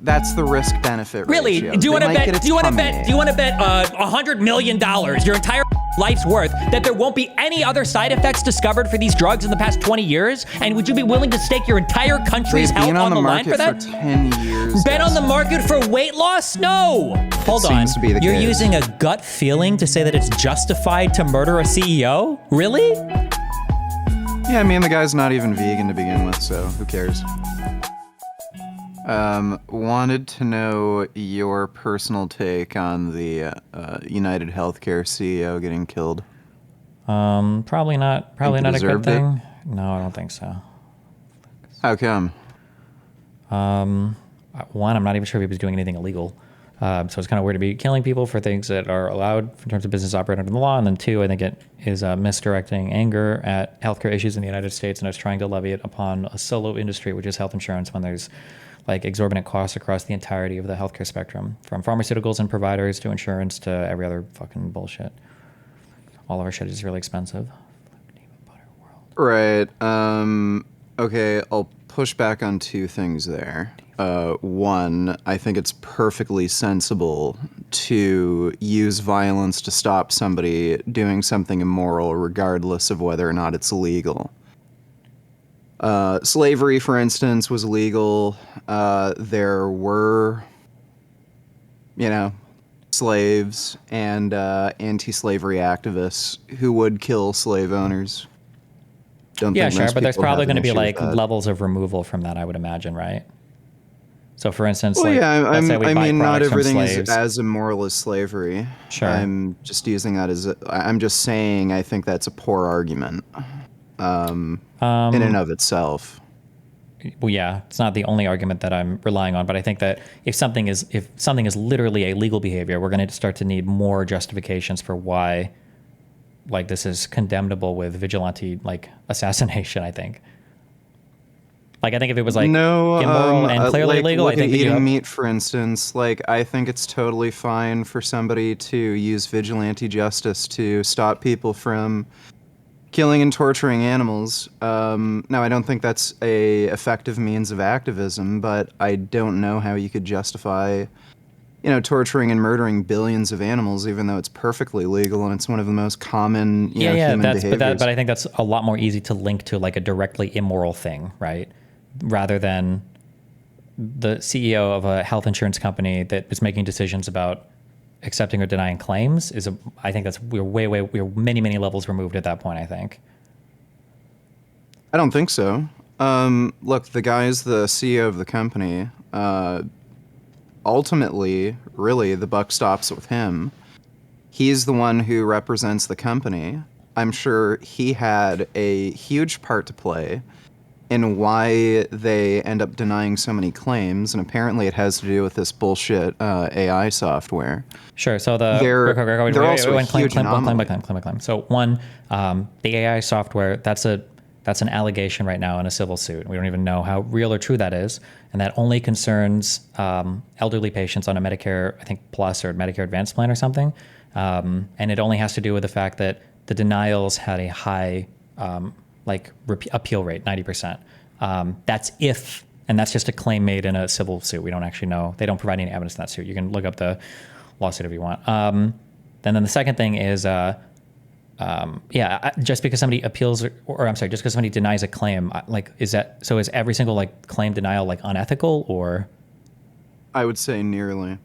That's the risk-benefit Really? ratio. Do you want to They might bet? get a Do you want to tummy bet? ache. Do you want to bet $100 million, your entire life's worth, that there won't be any other side effects discovered for these drugs in the past 20 years? And would you be willing to stake your entire country's They've health been on the line market for that? 10 years. Bet on the market for weight loss? No. Hold on. Seems to be the You're case. using a gut feeling to say that it's justified to murder a CEO? Really? Yeah, I mean, the guy's not even vegan to begin with, so who cares? Wanted to know your personal take on the United Healthcare CEO getting killed. Probably not a good deserved thing. No, I don't think so. How come? One, I'm not even sure if he was doing anything illegal. So it's kind of weird to be killing people for things that are allowed in terms of business operating under the law. And then two, I think it is misdirecting anger at healthcare issues in the United States, and it's trying to levy it upon a solo industry, which is health insurance, when there's like exorbitant costs across the entirety of the healthcare spectrum, from pharmaceuticals and providers to insurance to every other fucking bullshit. All of our shit is really expensive. Right. Okay, I'll push back on two things there. One, I think it's perfectly sensible to use violence to stop somebody doing something immoral, regardless of whether or not it's legal. Slavery, for instance, was illegal. There were, slaves and anti-slavery activists who would kill slave owners. Yeah, sure, but there's probably going to be like that. levels of removal from that, I would imagine, right? So, for instance, Well, like, yeah, let's say we buy not products from everything is slaves. as immoral as slavery. Sure. I'm just using that as I'm just saying I think that's a poor argument in and of itself. Well, yeah, it's not the only argument that I'm relying on, but I think that if something is literally a legal behavior, we're going to start to need more justifications for why, like, this is condemnable with vigilante like assassination. I think. Like, I think if it was like immoral and clearly illegal, look I think at that eating meat, for instance. Like, I think it's totally fine for somebody to use vigilante justice to stop people from killing and torturing animals. Now, I don't think that's a effective means of activism, but I don't know how you could justify, torturing and murdering billions of animals, even though it's perfectly legal and it's one of the most common, human behaviors. But I think that's a lot more easy to link to like a directly immoral thing, right? Rather than the CEO of a health insurance company that is making decisions about accepting or denying claims I think we're many levels removed at that point, I think. I don't think so. Look, the guy's the CEO of the company. Ultimately, really, the buck stops with him. He's the one who represents the company. I'm sure he had a huge part to play in why they end up denying so many claims, and apparently it has to do with this bullshit AI software. Sure. So They're also a huge anomaly. claim. So one, the AI software, that's an allegation right now in a civil suit. We don't even know how real or true that is, and that only concerns elderly patients on a Medicare, I think, Plus or Medicare Advanced plan or something, and it only has to do with the fact that the denials had a high appeal rate, 90%. That's if, and that's just a claim made in a civil suit. We don't actually know. They don't provide any evidence in that suit. You can look up the lawsuit if you want. Then the second thing is, just because somebody appeals, just because somebody denies a claim, is every single claim denial unethical, or? I would say nearly.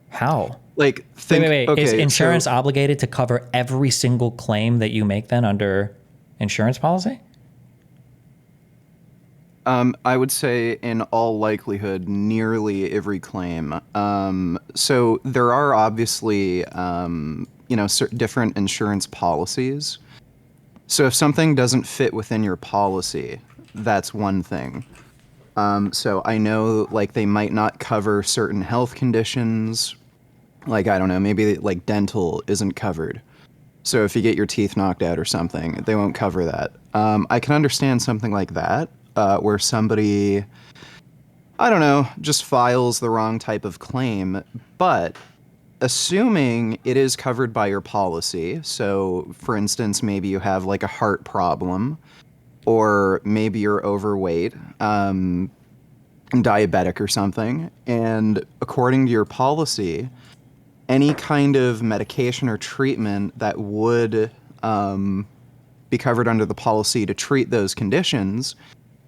How? Wait. Okay, is insurance obligated to cover every single claim that you make then under insurance policy? I would say in all likelihood, nearly every claim. So there are obviously, different insurance policies. So if something doesn't fit within your policy, that's one thing. So I know they might not cover certain health conditions. I don't know, maybe dental isn't covered. So if you get your teeth knocked out or something, they won't cover that. I can understand something like that. Where somebody, I don't know, just files the wrong type of claim, but assuming it is covered by your policy, so for instance, maybe you have a heart problem, or maybe you're overweight, diabetic or something, and according to your policy, any kind of medication or treatment that would be covered under the policy to treat those conditions,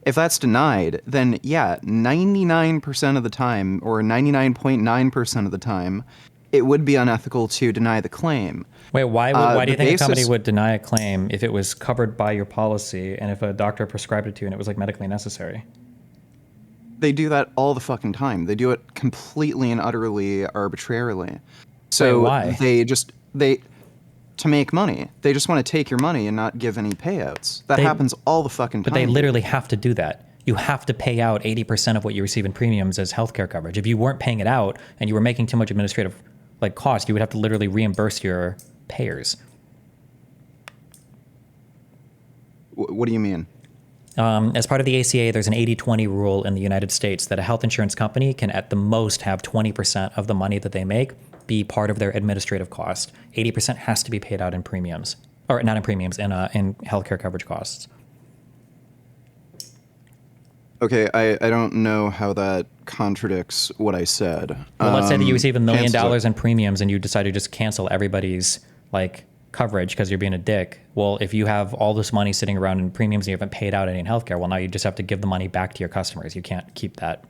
if that's denied, then yeah, 99% of the time, or 99.9% of the time, it would be unethical to deny the claim. Wait, why do you The think a company basis would deny a claim if it was covered by your policy and if a doctor prescribed it to you and it was like medically necessary? they do that all the fucking time. They do it completely and utterly arbitrarily. Wait, So why? they to make money. They just want to take your money and not give any payouts. That They- happens all the fucking time. But they literally have to do that. You have to pay out 80% of what you receive in premiums as healthcare coverage. If you weren't paying it out and you were making too much administrative like cost, you would have to literally reimburse your payers. What do you mean? As part of the ACA, there's an 80-20 rule in the United States that a health insurance company can at the most have 20% of the money that they make be part of their administrative cost. 80% has to be paid out in premiums, or not in premiums, in healthcare coverage costs. Okay, I don't know how that contradicts what I said. Well, let's say that you receive $1 million chances are- in premiums and you decide to just cancel everybody's like coverage because you're being a dick. Well, if you have all this money sitting around in premiums and you haven't paid out any in healthcare, well, now you just have to give the money back to your customers. You can't keep that.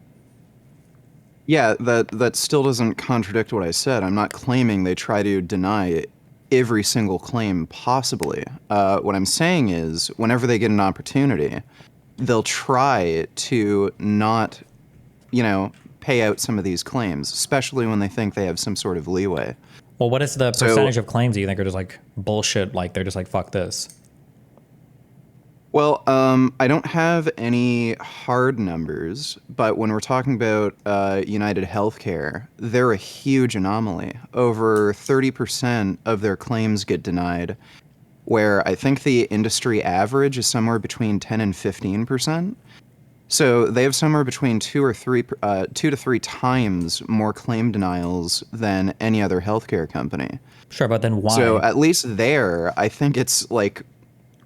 Yeah, that still doesn't contradict what I said. I'm not claiming they try to deny every single claim possibly. What I'm saying is, whenever they get an opportunity, they'll try to not, pay out some of these claims, especially when they think they have some sort of leeway. Well, what is the percentage of claims that you think are just like bullshit? Like they're just like, fuck this. Well, I don't have any hard numbers, but when we're talking about United Healthcare, they're a huge anomaly. Over 30% of their claims get denied, where I think the industry average is somewhere between 10 and 15%. So they have somewhere between 2 to 3 times more claim denials than any other healthcare company. Sure, but then why? So at least there, I think it's like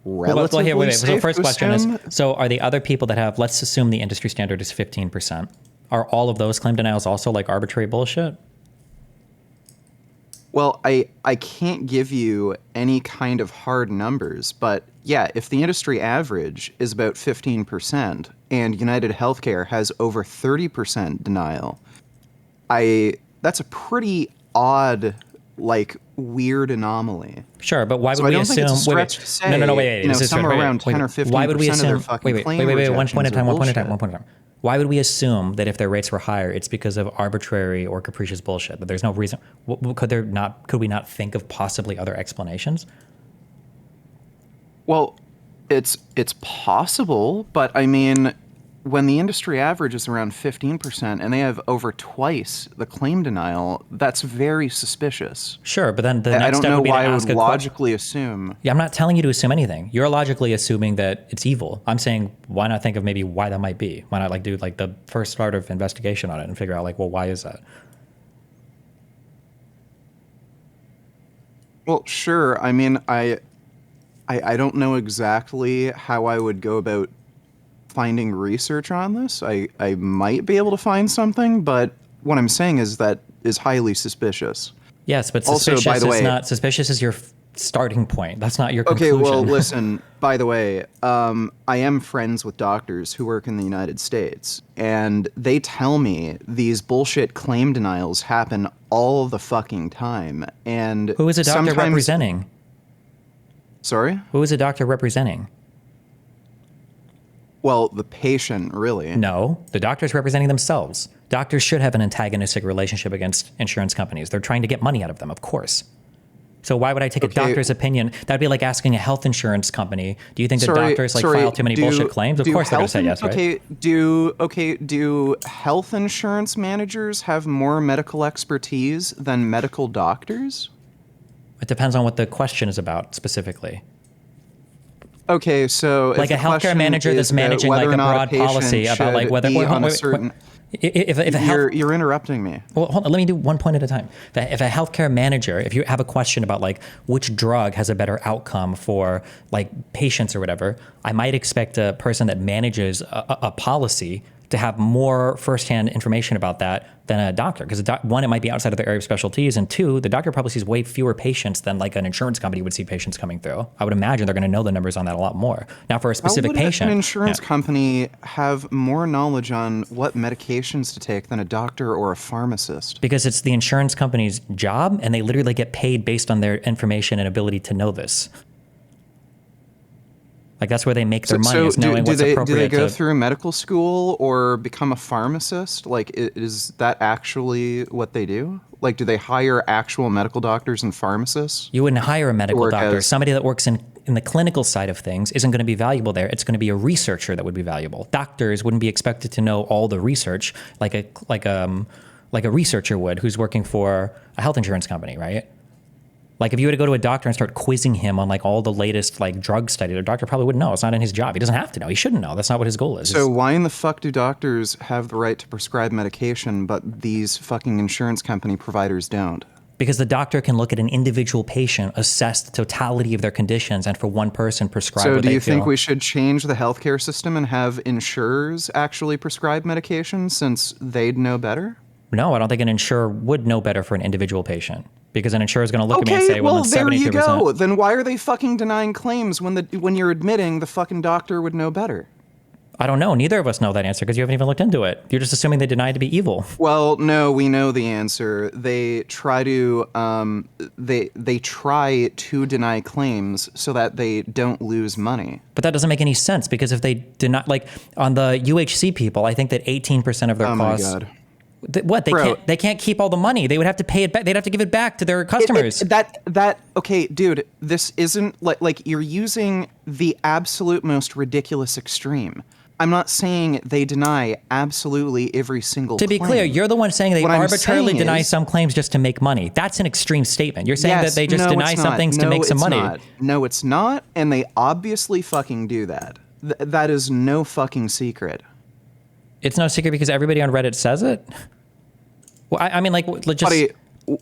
relatively here, wait. So the safe first to question assume. is, so are the other people that have, let's assume the industry standard is 15%. Are all of those claim denials also like arbitrary bullshit? Well, I can't give you any kind of hard numbers, but yeah, if the industry average is about 15% and United Healthcare has over 30% denial, that's a pretty odd, like, weird anomaly. Sure, but why would So I we don't think assume? it's a stretch to say, wait. This is somewhere wait, around 10 or wait. Why would we 15% of their assume? fucking Wait. claim One point at a rejections time. are One point at a time. Why would we assume that if their rates were higher, it's because of arbitrary or capricious bullshit? That there's no reason. Could we not think of possibly other explanations? Well, it's possible, but I mean, when the industry average is around 15% and they have over twice the claim denial, that's very suspicious. Sure, but then the I next don't step know would be to why I ask would a question. logically assume. Yeah, I'm not telling you to assume anything. You're logically assuming that it's evil. I'm saying, why not think of maybe why that might be? Why not like do like the first start of investigation on it and figure out like, well, why is that? Well, sure. I mean, I don't know exactly how I would go about finding research on this. I might be able to find something, but what I'm saying is that is highly suspicious. Yes, but Also, suspicious by the is way- not suspicious is your starting point. That's not your Okay, conclusion. well, listen, by the way, I am friends with doctors who work in the United States, and they tell me these bullshit claim denials happen all the fucking time. And Who is a doctor sometimes- representing? Sorry? Who is a doctor representing? Well, the patient, really. No, the doctor's representing themselves. Doctors should have an antagonistic relationship against insurance companies. They're trying to get money out of them, of course. So why would I take a Okay. doctor's opinion? That'd be like asking a health insurance company, do you think that doctors like file too many bullshit claims? Of course they're going to say yes, right? Do health insurance managers have more medical expertise than medical doctors? It depends on what the question is about specifically. Okay, so Like if a the healthcare question manager that's is about managing like whether a or not broad patient policy about like should whether be on a wait, certain. if a health You're interrupting me. Well, hold on, let me do one point at a time. If a healthcare manager, if you have a question about like which drug has a better outcome for like patients or whatever, I might expect a person that manages a policy to have more firsthand information about that than a doctor. Because one, it might be outside of their area of specialties, and two, the doctor probably sees way fewer patients than like an insurance company would see patients coming through. I would imagine they're going to know the numbers on that a lot more. Now, for a specific patient, an insurance company have more knowledge on what medications to take than a doctor or a pharmacist? Because it's the insurance company's job, and they literally get paid based on their information and ability to know this. Like, that's where they make their money, is knowing what's appropriate. Do they go through medical school or become a pharmacist? Like, is that actually what they do? Like, do they hire actual medical doctors and pharmacists? You wouldn't hire a medical doctor. Somebody that works in the clinical side of things isn't going to be valuable there. It's going to be a researcher that would be valuable. Doctors wouldn't be expected to know all the research like a researcher would who's working for a health insurance company, right? Like, if you were to go to a doctor and start quizzing him on like all the latest like drug study, the doctor probably wouldn't know. It's not in his job. He doesn't have to know. He shouldn't know. That's not what his goal is. So why in the fuck do doctors have the right to prescribe medication, but these fucking insurance company providers don't? Because the doctor can look at an individual patient, assess the totality of their conditions, and for one person prescribe what they feel. So do you think we should change the healthcare system and have insurers actually prescribe medication since they'd know better? No, I don't think an insurer would know better for an individual patient. Because an insurer is going to look at me and say, well, there you go. Then why are they fucking denying claims when you're admitting the fucking doctor would know better? I don't know. Neither of us know that answer because you haven't even looked into it. You're just assuming they deny to be evil. Well, no, we know the answer. They try to they try to deny claims so that they don't lose money. But that doesn't make any sense because if they deny, like on the UHC people, I think that 18% of their costs. Oh my God. They can't keep all the money. They would have to pay it back. They'd have to give it back to their customers. Okay, dude, this isn't like you're using the absolute most ridiculous extreme. I'm not saying they deny absolutely every single claim. To be clear, you're the one saying they arbitrarily deny some claims just to make money. That's an extreme statement. You're saying that they just deny some things to make some money. No, it's not, and they obviously fucking do that. That is no fucking secret. It's no secret because everybody on Reddit says it? Well, I mean, like, just... Buddy,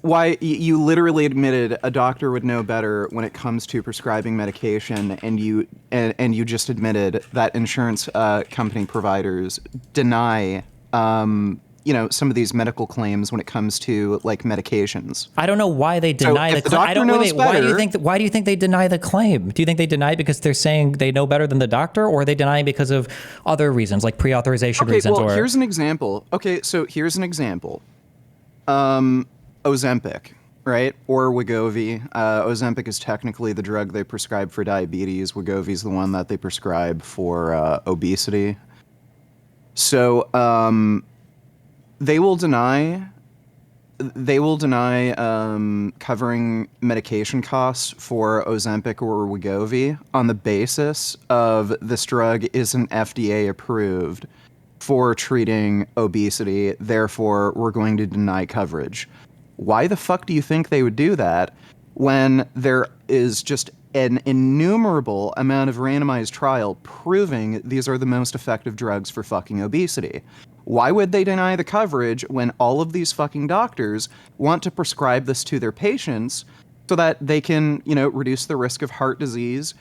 why you literally admitted a doctor would know better when it comes to prescribing medication, and you just admitted that insurance company providers deny some of these medical claims when it comes to like medications. I don't know why they deny the claim. I don't know. Why do you think they deny the claim? Do you think they deny it because they're saying they know better than the doctor, or are they denying because of other reasons, like pre-authorization reasons? Well, here's an example. Okay, so here's an example. Ozempic, right? Or Wegovy. Ozempic is technically the drug they prescribe for diabetes. Wegovy is the one that they prescribe for obesity. So they will deny covering medication costs for Ozempic or Wegovy on the basis of this drug isn't FDA approved for treating obesity, therefore we're going to deny coverage. Why the fuck do you think they would do that when there is just an innumerable amount of randomized trial proving these are the most effective drugs for fucking obesity? Why would they deny the coverage when all of these fucking doctors want to prescribe this to their patients so that they can, reduce the risk of heart disease?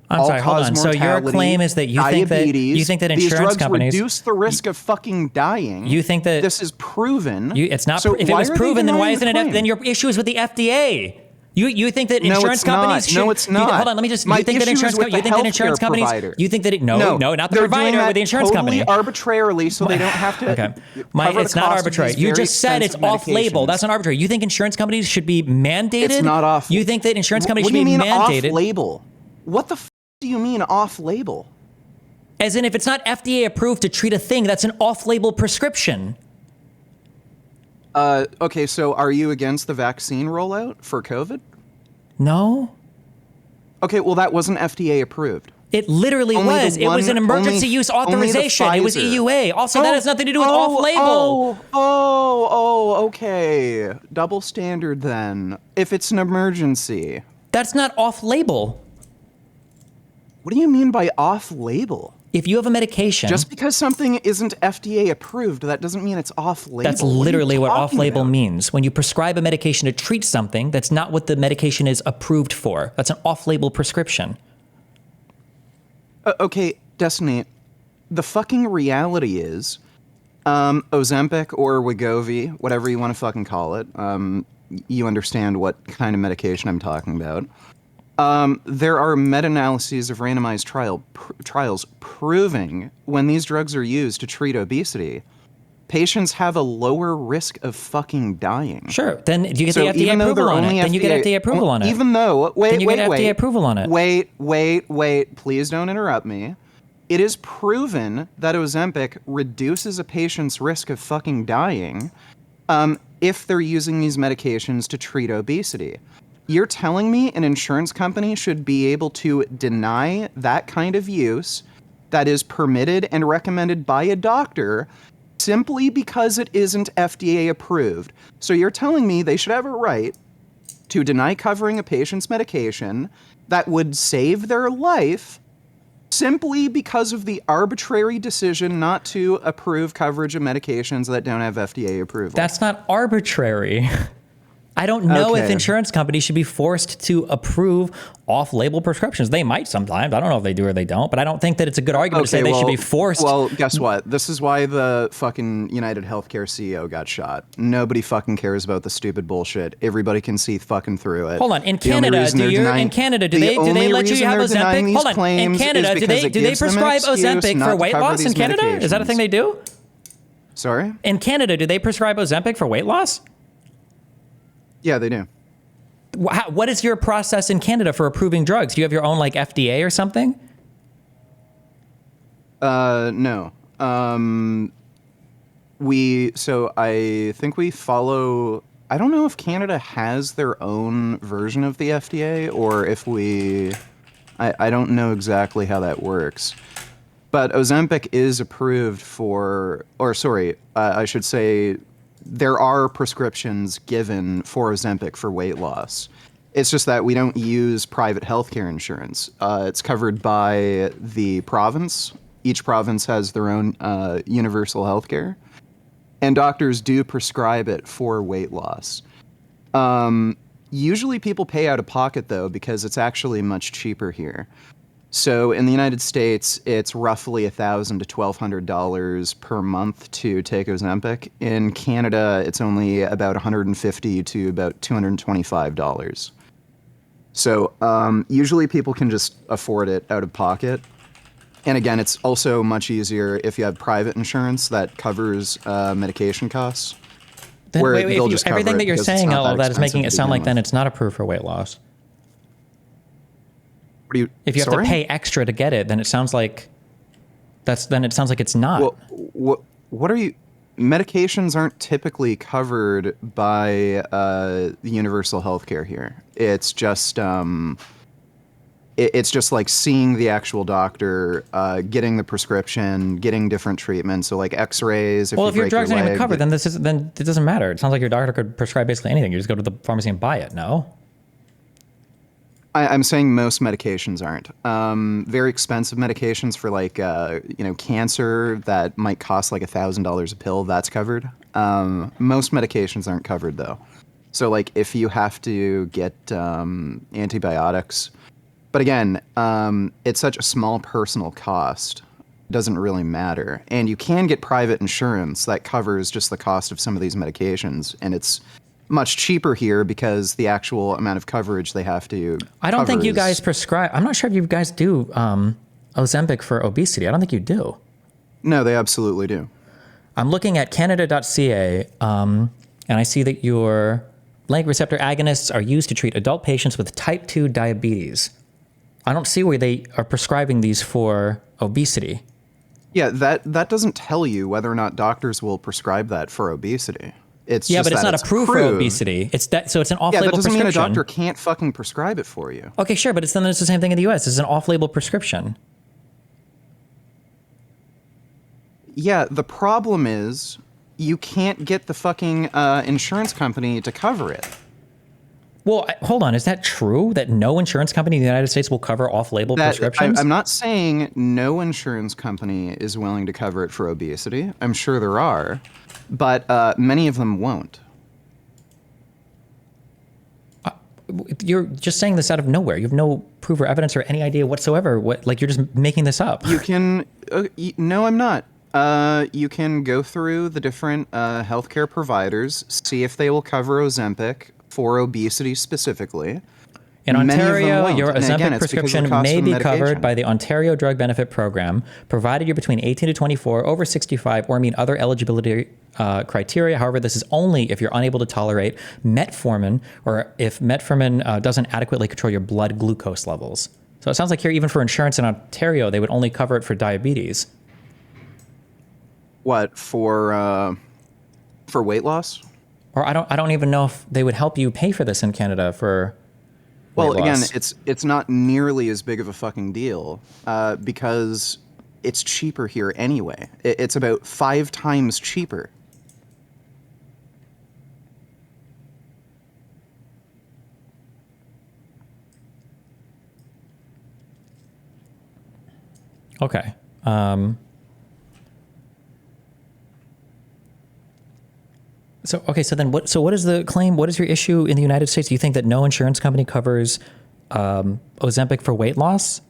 I'm sorry, hold on. So your claim is that you think that insurance these drugs companies reduce the risk of fucking dying. You think that this is proven? It's not. So if it was proven, then why isn't it? Then your issue is with the FDA. You think that insurance companies should... No, it's not. Hold on, let me just... You think that insurance companies... You think that... No, not the provider, with the insurance company. They're doing that totally arbitrarily so they don't have to... Okay. It's not arbitrary. You just said it's off-label. That's not arbitrary. You think insurance companies should be mandated? It's not off... You think that insurance companies should be mandated? What do you mean off-label? What the f*** do you mean off-label? As in, if it's not FDA approved to treat a thing, that's an off-label prescription. Okay, so are you against the vaccine rollout for COVID? No. Okay, well, that wasn't FDA approved. It literally was. It was an emergency use authorization. It was EUA. Also, that has nothing to do with off-label. Okay. Double standard then. If it's an emergency. That's not off-label. What do you mean by off-label? If you have a medication... Just because something isn't FDA approved, that doesn't mean it's off-label. That's literally what off-label means. When you prescribe a medication to treat something, that's not what the medication is approved for. That's an off-label prescription. Okay, Destiny, the fucking reality is Ozempic or Wegovy, whatever you want to fucking call it. You understand what kind of medication I'm talking about. There are meta-analyses of randomized trials proving when these drugs are used to treat obesity, patients have a lower risk of fucking dying. Sure. Then you get So the FDA even though approval they're on only it. Then you get FDA approval on it. Even though, Then you get FDA approval on it. Wait, please don't interrupt me. It is proven that Ozempic reduces a patient's risk of fucking dying if they're using these medications to treat obesity. You're telling me an insurance company should be able to deny that kind of use that is permitted and recommended by a doctor simply because it isn't FDA approved? So you're telling me they should have a right to deny covering a patient's medication that would save their life simply because of the arbitrary decision not to approve coverage of medications that don't have FDA approval? That's not arbitrary. I don't know if Okay. insurance companies should be forced to approve off-label prescriptions. They might sometimes. I don't know if they do or they don't, but I don't think that it's a good argument to say they should be forced. Well, guess what? This is why the fucking United Healthcare CEO got shot. Nobody fucking cares about the stupid bullshit. Everybody can see fucking through it. Hold on. In The only Canada, reason they're denying- do they only let you reason have they're denying Ozempic? these Hold on. In claims is Canada, do because they it gives them an prescribe excuse Ozempic not for to weight cover loss in these Canada? Is that a thing they do? Sorry? In Canada, do they prescribe Ozempic for weight loss? Yeah, they do. What is your process in Canada for approving drugs? Do you have your own like FDA or something? No. So I think we follow. I don't know if Canada has their own version of the FDA or if we. I don't know exactly how that works. But Ozempic is approved for, or sorry, I should say, there are prescriptions given for Ozempic for weight loss. It's just that we don't use private healthcare insurance. It's covered by the province. Each province has their own universal healthcare, and doctors do prescribe it for weight loss. Usually people pay out of pocket, though, because it's actually much cheaper here. So in the United States, it's roughly $1,000 to $1,200 per month to take Ozempic. In Canada, it's only about $150 to about $225. So usually people can just afford it out of pocket. And again, it's also much easier if you have private insurance that covers medication costs. Then, Where wait, they'll just cover everything it that you're because it's saying, not all that of that is making expensive it to sound like begin then with. it's not approved for weight loss. What do you? If you have sorry? to pay extra to get it, then it sounds like it's not. Well, what are you? Medications aren't typically covered by the universal healthcare here. It's just it's just like seeing the actual doctor, getting the prescription, getting different treatments. So like X-rays. Well, if your break drugs aren't even leg, covered, then then it doesn't matter. It sounds like your doctor could prescribe basically anything. You just go to the pharmacy and buy it. No. I'm saying most medications aren't. Very expensive medications for like cancer that might cost like $1,000 a pill. That's covered. Most medications aren't covered though. So like if you have to get antibiotics, but again, it's such a small personal cost. It doesn't really matter. And you can get private insurance that covers just the cost of some of these medications, and it's much cheaper here because the actual amount of coverage they have to I don't think you is- guys prescribe. I'm not sure if you guys do Ozempic for obesity. I don't think you do. No, they absolutely do. I'm looking at Canada.ca, and I see that your LANC receptor agonists are used to treat adult patients with type 2 diabetes. I don't see where they are prescribing these for obesity. Yeah, that doesn't tell you whether or not doctors will prescribe that for obesity. It's Yeah, just but it's that not approved for obesity. So it's an Yeah, off-label that doesn't prescription. mean a doctor can't fucking prescribe it for you. Okay, sure, but it's the same thing in the U.S. It's an off-label prescription. Yeah, the problem is you can't get the fucking insurance company to cover it. Well, hold on. Is that true that no insurance company in the United States will cover off-label prescriptions? I'm not saying no insurance company is willing to cover it for obesity. I'm sure there are, but many of them won't. You're just saying this out of nowhere. You have no proof or evidence or any idea whatsoever. You're just making this up. You can. No, I'm not. You can go through the different healthcare providers, see if they will cover Ozempic for obesity specifically. In Many of them Ontario, won't. your And again, Ozempic it's because of the prescription cost may of the be covered medication. by the Ontario Drug Benefit Program, provided you're between 18 to 24, over 65, or meet other eligibility criteria. However, this is only if you're unable to tolerate metformin or if metformin doesn't adequately control your blood glucose levels. So it sounds like here, even for insurance in Ontario, they would only cover it for diabetes. What, for weight loss? Or I don't even know if they would help you pay for this in Canada for weight Well, again, loss. it's not nearly as big of a fucking deal because it's cheaper here anyway. It's about 5 times cheaper. Okay. So then what is the claim? What is your issue in the United States? Do you think that no insurance company covers Ozempic for weight loss?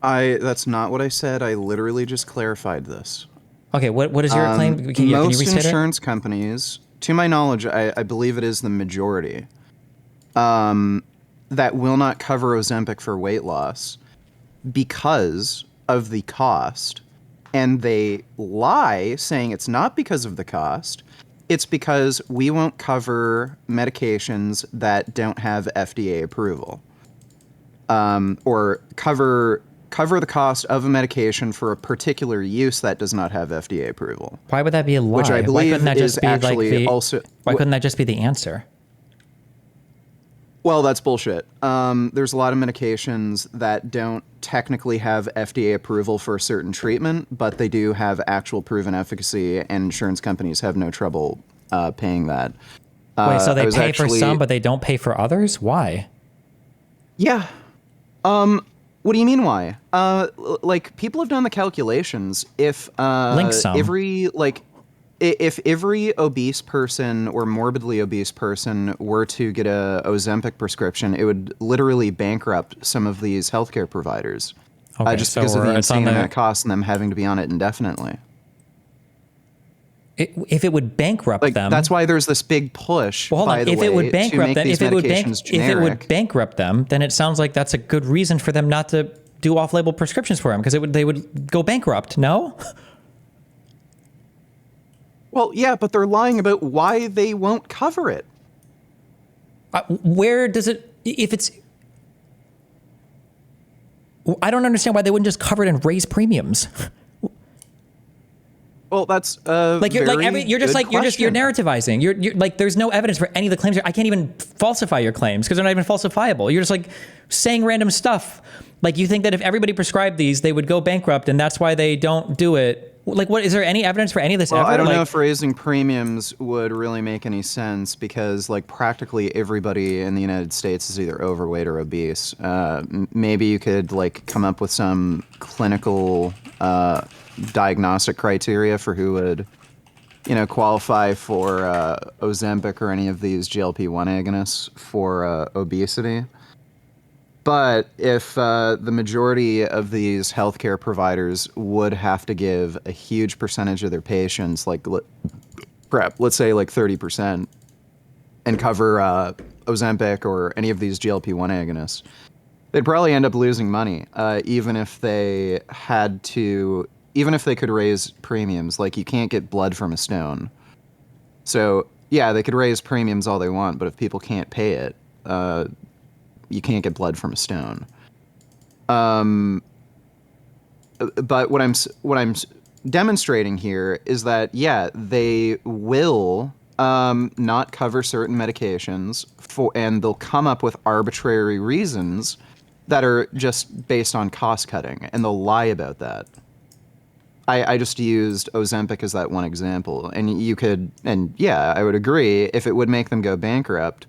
That's not what I said. I literally just clarified this. Okay, what is your claim? Can you Most restate it? insurance companies, to my knowledge, I believe it is the majority, that will not cover Ozempic for weight loss because of the cost. And they lie saying it's not because of the cost. It's because we won't cover medications that don't have FDA approval, or cover the cost of a medication for a particular use that does not have FDA approval. Why would that be a lie? Which I Why believe couldn't that is just be like actually the, also. Why couldn't that just be the answer? Well, that's bullshit. There's a lot of medications that don't technically have FDA approval for a certain treatment, but they do have actual proven efficacy, and insurance companies have no trouble paying that. Wait, so I they was pay for actually- some, but they don't pay for others? Why? Yeah. What do you mean why? Like people have done the calculations. If Link some. if every obese person or morbidly obese person were to get a Ozempic prescription, it would literally bankrupt some of these healthcare providers. Okay, Just so because of the it's on insane the- amount of cost and them having to be on it indefinitely. If it would bankrupt Like them, that's why there's this big push. well, hold by on. the If way, it would bankrupt to them, make these medications if it would generic. bankrupt them, then it sounds like that's a good reason for them not to do off-label prescriptions for them because they would go bankrupt. No. Well, yeah, but they're lying about why they won't cover it. Where does it? If it's, I don't understand why they wouldn't just cover it and raise premiums. Well, that's Like you're narrativizing. You're like there's no evidence for any of the claims. I can't even falsify your claims because they're not even falsifiable. You're just like saying random stuff. Like you think that if everybody prescribed these, they would go bankrupt, and that's why they don't do it. Like, what is there any evidence for any of this? Well, ever? I don't like, know if raising premiums would really make any sense because, like, practically everybody in the United States is either overweight or obese. Maybe you could, like, come up with some clinical diagnostic criteria for who would, qualify for Ozempic or any of these GLP-1 agonists for obesity. But if the majority of these healthcare providers would have to give a huge percentage of their patients, like, let's say like 30%, and cover Ozempic or any of these GLP-1 agonists, they'd probably end up losing money, even if they could raise premiums. Like, you can't get blood from a stone. So, yeah, they could raise premiums all they want, but if people can't pay it, you can't get blood from a stone. But what I'm demonstrating here is that, yeah, they will not cover certain medications and they'll come up with arbitrary reasons that are just based on cost cutting, and they'll lie about that. I just used Ozempic as that one example, and I would agree, if it would make them go bankrupt,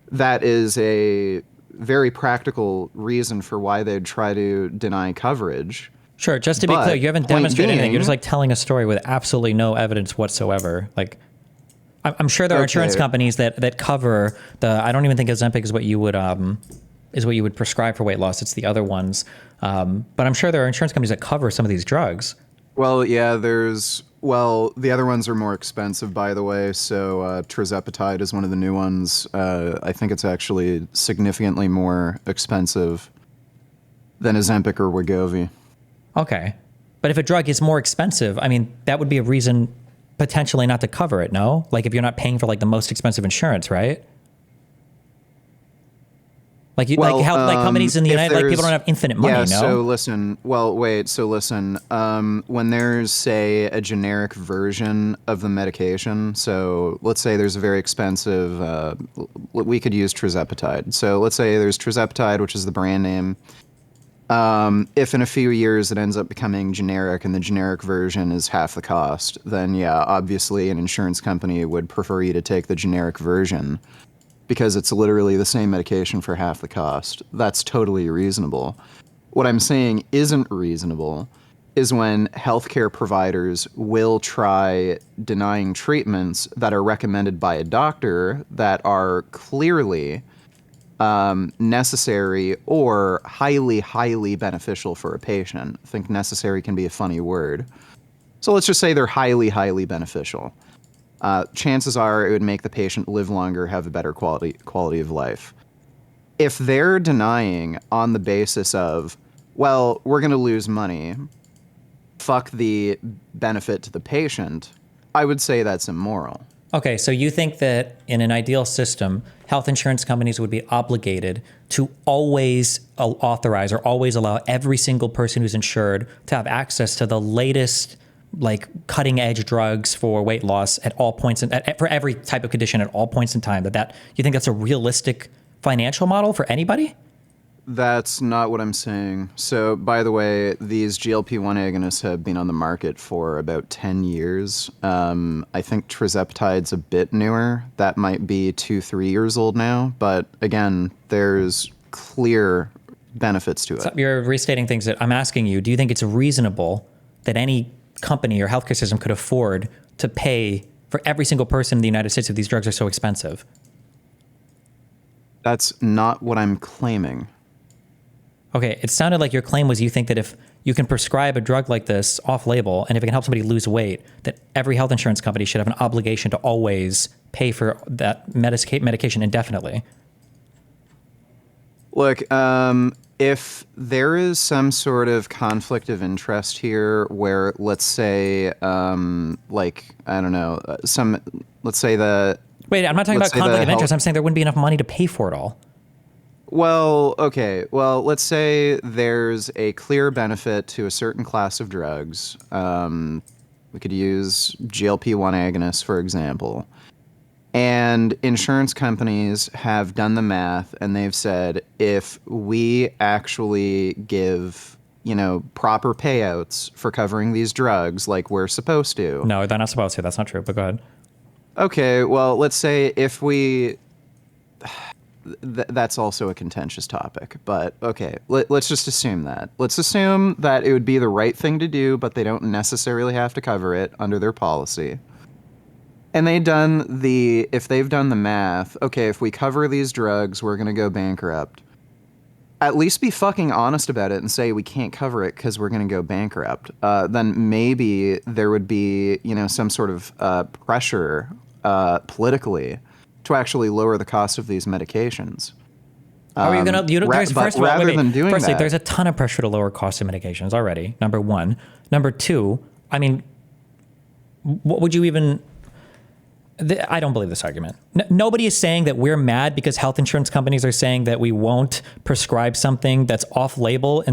that is a very practical reason for why they'd try to deny coverage. Sure, just to be But clear, you haven't point demonstrated anything. You're being- just like telling a story with absolutely no evidence whatsoever. Like, I'm sure there are insurance Okay. companies that cover the. I don't even think Ozempic is what you would prescribe for weight loss. It's the other ones. But I'm sure there are insurance companies that cover some of these drugs. Well, yeah, the other ones are more expensive, by the way. So, tirzepatide is one of the new ones. I think it's actually significantly more expensive than Ozempic or Wegovy. Okay. But if a drug is more expensive, I mean, that would be a reason potentially not to cover it, no? Like if you're not paying for like the most expensive insurance, right? Like you, Well, like companies in the if United, like people there's don't have infinite money, yeah, so no? listen. Well, wait, so listen. When there's say a generic version of the medication, so let's say there's a very expensive. We could use tirzepatide. So let's say there's tirzepatide, which is the brand name. If in a few years it ends up becoming generic and the generic version is half the cost, then yeah, obviously an insurance company would prefer you to take the generic version because it's literally the same medication for half the cost. That's totally reasonable. What I'm saying isn't reasonable is when healthcare providers will try denying treatments that are recommended by a doctor that are clearly necessary or highly, highly beneficial for a patient. I think necessary can be a funny word. So let's just say they're highly, highly beneficial. Chances are it would make the patient live longer, have a better quality of life. If they're denying on the basis of, well, we're going to lose money, fuck the benefit to the patient, I would say that's immoral. Okay, so you think that in an ideal system, health insurance companies would be obligated to always authorize or always allow every single person who's insured to have access to the latest, like cutting edge drugs for weight loss at all points for every type of condition at all points in time. That you think that's a realistic financial model for anybody? That's not what I'm saying. So, by the way, these GLP-1 agonists have been on the market for about 10 years. I think tirzepatide's a bit newer. That might be 2, 3 years old now. But again, there's clear benefits to it. So you're restating things that I'm asking you. Do you think it's reasonable that any company or healthcare system could afford to pay for every single person in the United States if these drugs are so expensive? That's not what I'm claiming. Okay, it sounded like your claim was you think that if you can prescribe a drug like this off-label, and if it can help somebody lose weight, that every health insurance company should have an obligation to always pay for that medication indefinitely. Look, if there is some sort of conflict of interest here where, let's say, like, I don't know, let's say the... Wait, I'm not talking about conflict of interest. I'm saying there wouldn't be enough money to pay for it all. Well, okay. Well, let's say there's a clear benefit to a certain class of drugs. We could use GLP-1 agonists, for example. And insurance companies have done the math and they've said, if we actually give, proper payouts for covering these drugs like we're supposed to. No, they're not supposed to. That's not true, but go ahead. Okay, well, let's say if we... that's also a contentious topic, but okay, let's just assume that. Let's assume that it would be the right thing to do, but they don't necessarily have to cover it under their policy. And if they've done the math, okay, if we cover these drugs, we're going to go bankrupt. At least be fucking honest about it and say we can't cover it because we're going to go bankrupt. Then maybe there would be, some sort of pressure politically to actually lower the cost of these medications. How are you going to... First of all, firstly, that, there's a ton of pressure to lower cost of medications already, number one. Number two, I mean, what would you even... I don't believe this argument. Nobody is saying that we're mad because health insurance companies are saying that we won't prescribe something that's off-label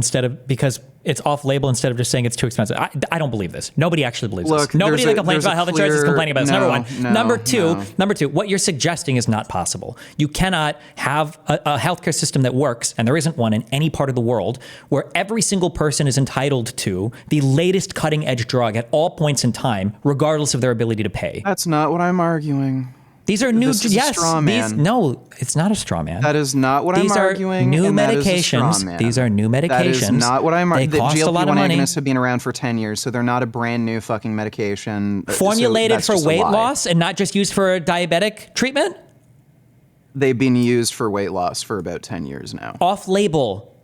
because it's off-label instead of just saying it's too expensive. I don't believe this. Nobody actually believes this. Nobody that complains about health insurance is complaining about this. Number one. Number two, what you're suggesting is not possible. You cannot have a healthcare system that works, and there isn't one in any part of the world, where every single person is entitled to the latest cutting-edge drug at all points in time, regardless of their ability to pay. That's not what I'm arguing. These are new. This is a straw man. No, it's not a straw man. That is not what I'm arguing. These are new medications. These are new medications. That is not what I'm arguing. They cost a lot of money. GLP-1 agonists have been around for 10 years, so they're not a brand new fucking medication. Formulated for weight loss and not just used for diabetic treatment? They've been used for weight loss for about 10 years now. Off-label.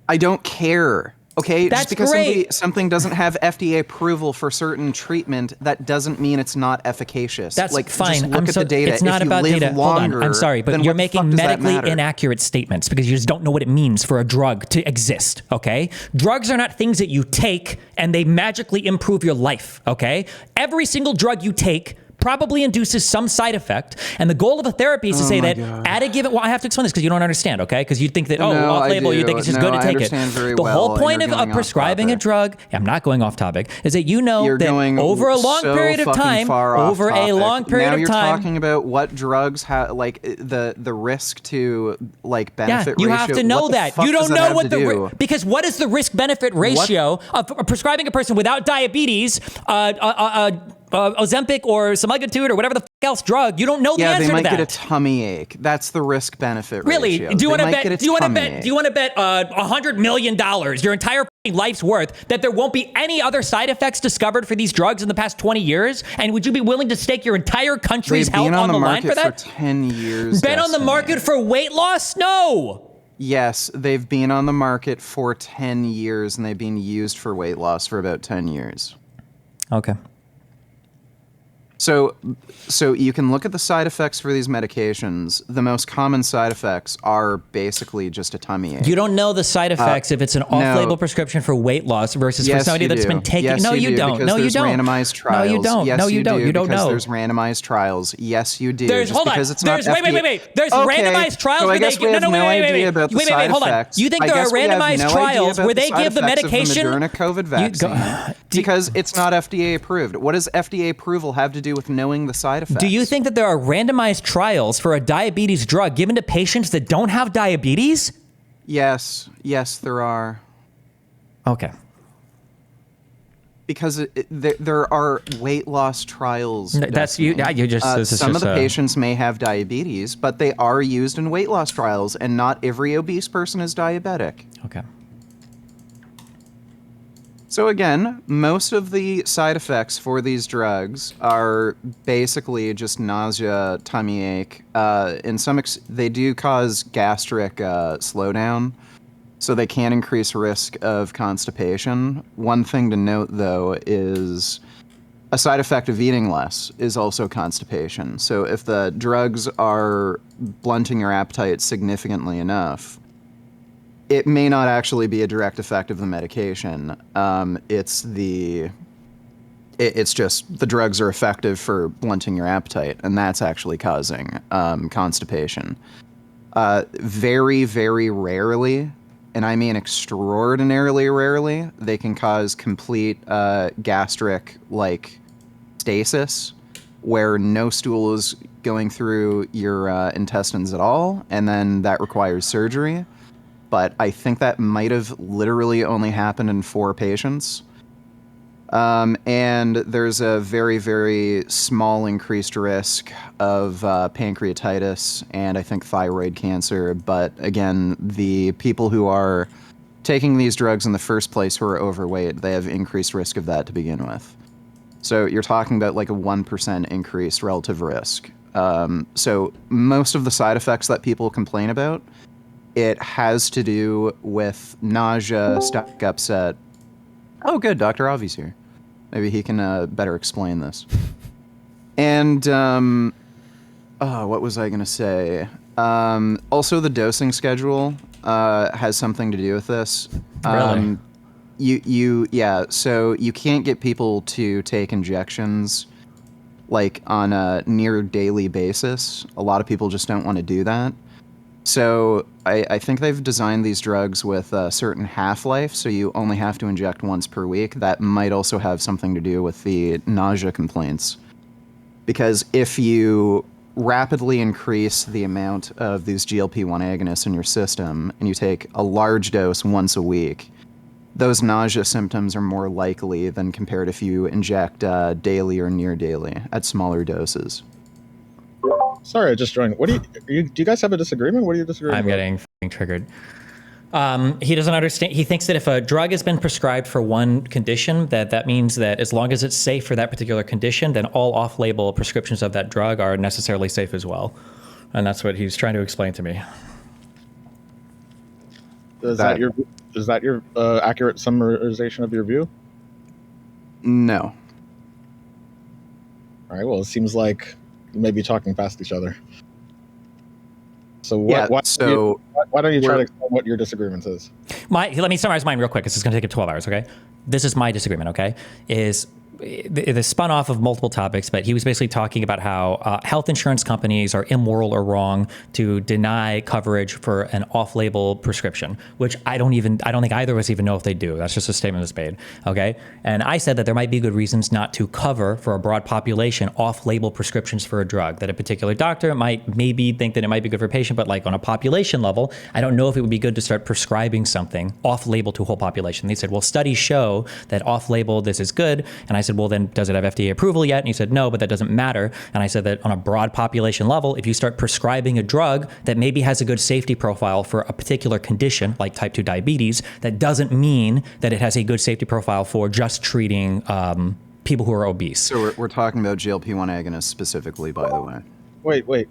I don't care. Okay, just That's because great. something doesn't have FDA approval for certain treatment, that doesn't mean it's not efficacious. That's like, fine. just look at the data. It's not if you about live data. longer, Hold on. I'm sorry, but then you're what the fuck making does that medically matter? inaccurate statements because you just don't know what it means for a drug to exist, okay? Drugs are not things that you take and they magically improve your life, okay? Every single drug you take probably induces some side effect. And the goal of a therapy is to say that at a given, well, I have to explain this because you don't understand, okay? Because you think that, No, off label, I you think do. it's just No, good to I take it. understand very The whole well, and point you're of going off prescribing a topic. drug, I'm not going off topic, is that you know You're that going over a long so period of fucking time, far off over a topic. long period now of you're time, talking about what drugs have, like the risk to like yeah, benefit you ratio. have to know what the that. fuck You does don't that know have what to the do? because what is the risk benefit What? ratio of prescribing a person without diabetes, Ozempic or semaglutide or whatever the fuck else drug? You don't know the Yeah, answer they might to that. get a tummy ache. That's the risk benefit Really? ratio. Do you They want to might bet? get a Do you want to tummy bet? ache. Do you want to bet $100 million, your entire life's worth, that there won't be any other side effects discovered for these drugs in the past 20 years? And would you be willing to stake your entire country's They've health been on the line market for that? 10 years. Been on the Destiny. market for weight loss? No. Yes, they've been on the market for 10 years, and they've been used for weight loss for about 10 years. Okay. So you can look at the side effects for these medications. The most common side effects are basically just a tummy ache. You don't know the side effects if it's an off-label prescription for weight loss versus for Yes, somebody you that's do. been taking. Yes, No, you don't. because No, you there's don't. randomized trials. No, you don't. Yes, No, you don't. You don't because know. there's randomized trials. Yes, you do. There's Just hold on. because it's There's not wait. There's Okay, randomized trials so I where they guess we have no, no wait, idea about the side hold on. effects. You think I there are guess we have randomized no idea trials about where they side give the effects of medication? Moderna COVID vaccine because it's not FDA approved. What does FDA approval have to do with knowing the side effects? Do you think that there are randomized trials for a diabetes drug given to patients that don't have diabetes? Yes, there are. Okay. Because there are weight loss trials. That's you. You just. Some of the patients may have diabetes, but they are used in weight loss trials, and not every obese person is diabetic. Okay. So again, most of the side effects for these drugs are basically just nausea, tummy ache. They do cause gastric slowdown, so they can increase risk of constipation. One thing to note, though, is a side effect of eating less is also constipation. So if the drugs are blunting your appetite significantly enough, it may not actually be a direct effect of the medication. It's just the drugs are effective for blunting your appetite, and that's actually causing constipation. Very, very rarely, and I mean extraordinarily rarely, they can cause complete gastric stasis, where no stool is going through your intestines at all, and then that requires surgery. But I think that might have literally only happened in 4 patients. And there's a very, very small increased risk of pancreatitis and I think thyroid cancer. But again, the people who are taking these drugs in the first place who are overweight, they have increased risk of that to begin with. So you're talking about like a 1% increased relative risk. So most of the side effects that people complain about, it has to do with nausea, stomach upset. Oh, good. Dr. Avi's here. Maybe he can better explain this. And, what was I going to say? Also, the dosing schedule has something to do with this. Really? So you can't get people to take injections on a near daily basis. A lot of people just don't want to do that. So I think they've designed these drugs with a certain half-life, so you only have to inject once per week. That might also have something to do with the nausea complaints. Because if you rapidly increase the amount of these GLP-1 agonists in your system, and you take a large dose once a week, those nausea symptoms are more likely than compared if you inject daily or near daily at smaller doses. Sorry, I just joined. Do you guys have a disagreement? What are you disagreeing I'm about? getting f***ing triggered. He doesn't understand. He thinks that if a drug has been prescribed for one condition, that means that as long as it's safe for that particular condition, then all off-label prescriptions of that drug are necessarily safe as well. And that's what he's trying to explain to me. Is that your accurate summarization of your view? No. All right. Well, it seems like you may be talking past each other. So Yeah, why don't you try to we're- explain what your disagreement is? Let me summarize mine real quick, because it's going to take 12 hours, okay? This is my disagreement, okay? This spun off of multiple topics, but he was basically talking about how health insurance companies are immoral or wrong to deny coverage for an off-label prescription, which I don't think either of us even know if they do. That's just a statement that's made, okay? And I said that there might be good reasons not to cover for a broad population off-label prescriptions for a drug, that a particular doctor might maybe think that it might be good for a patient, but like on a population level, I don't know if it would be good to start prescribing something off-label to a whole population. They said, well, studies show that off-label this is good, and I said, well, then does it have FDA approval yet? And he said, no, but that doesn't matter. And I said that on a broad population level, if you start prescribing a drug that maybe has a good safety profile for a particular condition, like type 2 diabetes, that doesn't mean that it has a good safety profile for just treating people who are obese. So we're talking about GLP-1 agonists specifically, by the way. Wait.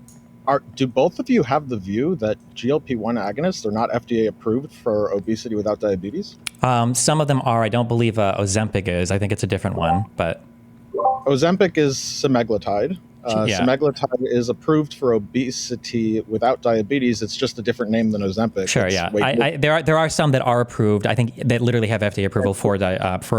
Do both of you have the view that GLP-1 agonists are not FDA approved for obesity without diabetes? Some of them are. I don't believe Ozempic is. I think it's a different one, but Ozempic is semaglutide. Yeah. Semaglutide is approved for obesity without diabetes. It's just a different name than Ozempic. Sure, yeah. There are some that are approved, I think, that literally have FDA approval for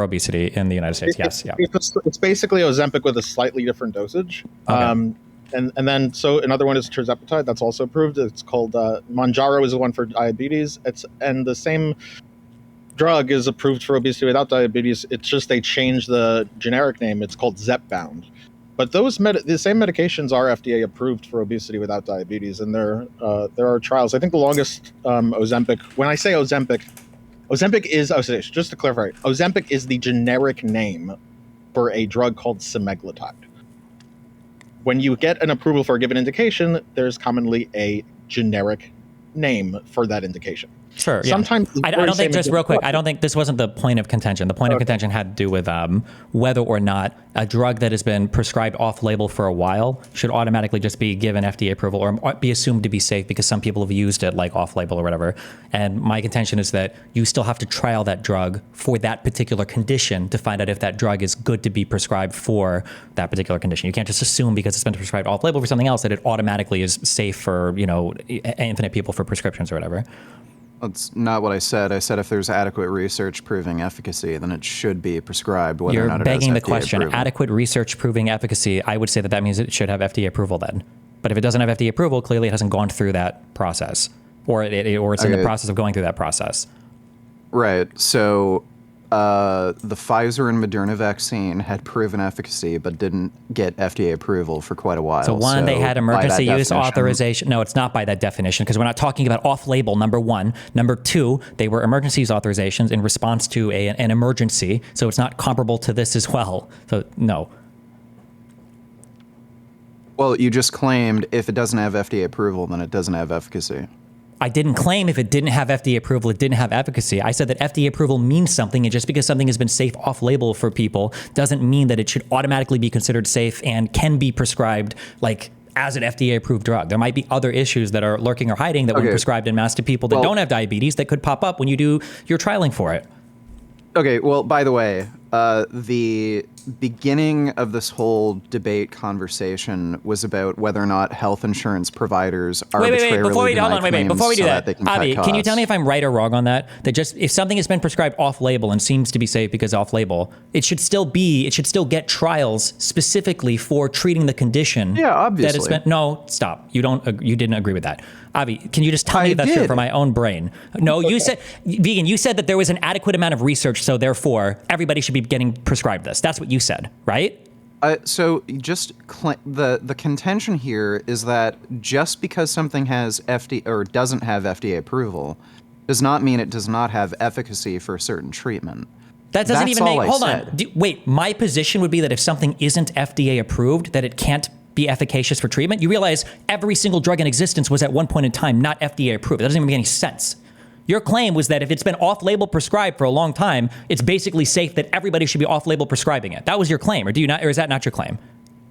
obesity in the United States. Yes, yeah. It's basically Ozempic with a slightly different dosage. Okay. And then so another one is tirzepatide. That's also approved. It's called Mounjaro is the one for diabetes. And the same drug is approved for obesity without diabetes. It's just they changed the generic name. It's called Zepbound. But the same medications are FDA approved for obesity without diabetes, and there are trials. I think the longest Ozempic. When I say Ozempic is just to clarify, Ozempic is the generic name for a drug called semaglutide. When you get an approval for a given indication, there's commonly a generic name for that indication. Sure. Yeah. Sometimes I don't think, just real quick, I don't think this wasn't the point of contention. The point of contention had to do with whether or not a drug that has been prescribed off-label for a while should automatically just be given FDA approval or be assumed to be safe because some people have used it like off-label or whatever. And my contention is that you still have to trial that drug for that particular condition to find out if that drug is good to be prescribed for that particular condition. You can't just assume because it's been prescribed off-label for something else that it automatically is safe for, infinite people for prescriptions or whatever. That's not what I said. I said if there's adequate research proving efficacy, then it should be prescribed, whether or not it has FDA approval. You're begging the question. Adequate research proving efficacy, I would say that means it should have FDA approval then. But if it doesn't have FDA approval, clearly it hasn't gone through that process. Or it's in the process of going through that process. Right. So the Pfizer and Moderna vaccine had proven efficacy, but didn't get FDA approval for quite a while. So they had emergency use authorization. No, it's not by that definition, because we're not talking about off-label, number one. Number two, they were emergency use authorizations in response to an emergency. So it's not comparable to this as well. So no. Well, you just claimed if it doesn't have FDA approval, then it doesn't have efficacy. I didn't claim if it didn't have FDA approval, it didn't have efficacy. I said that FDA approval means something, and just because something has been safe off-label for people doesn't mean that it should automatically be considered safe and can be prescribed as an FDA-approved drug. There might be other issues that are lurking or hiding that when prescribed en masse to people that don't have diabetes that could pop up when you do your trialing for it. Okay, well, by the way, the beginning of this whole debate conversation was about whether or not health insurance providers arbitrarily Before we do that, Avi, can you tell me if I'm right or wrong on that? That just if something has been prescribed off-label and seems to be safe because off-label, it should still get trials specifically for treating the condition. Yeah, obviously. No, stop. You didn't agree with that. Avi, can you just tell me if that's true for my own brain? No, you said, Vegan, you said that there was an adequate amount of research, so therefore everybody should be getting prescribed this. That's what you said, right? So just the contention here is that just because something has FDA or doesn't have FDA approval does not mean it does not have efficacy for a certain treatment. That doesn't even make, hold on. Wait, my position would be that if something isn't FDA approved, that it can't be efficacious for treatment. You realize every single drug in existence was at one point in time not FDA approved. That doesn't even make any sense. Your claim was that if it's been off-label prescribed for a long time, it's basically safe that everybody should be off-label prescribing it. That was your claim, or is that not your claim?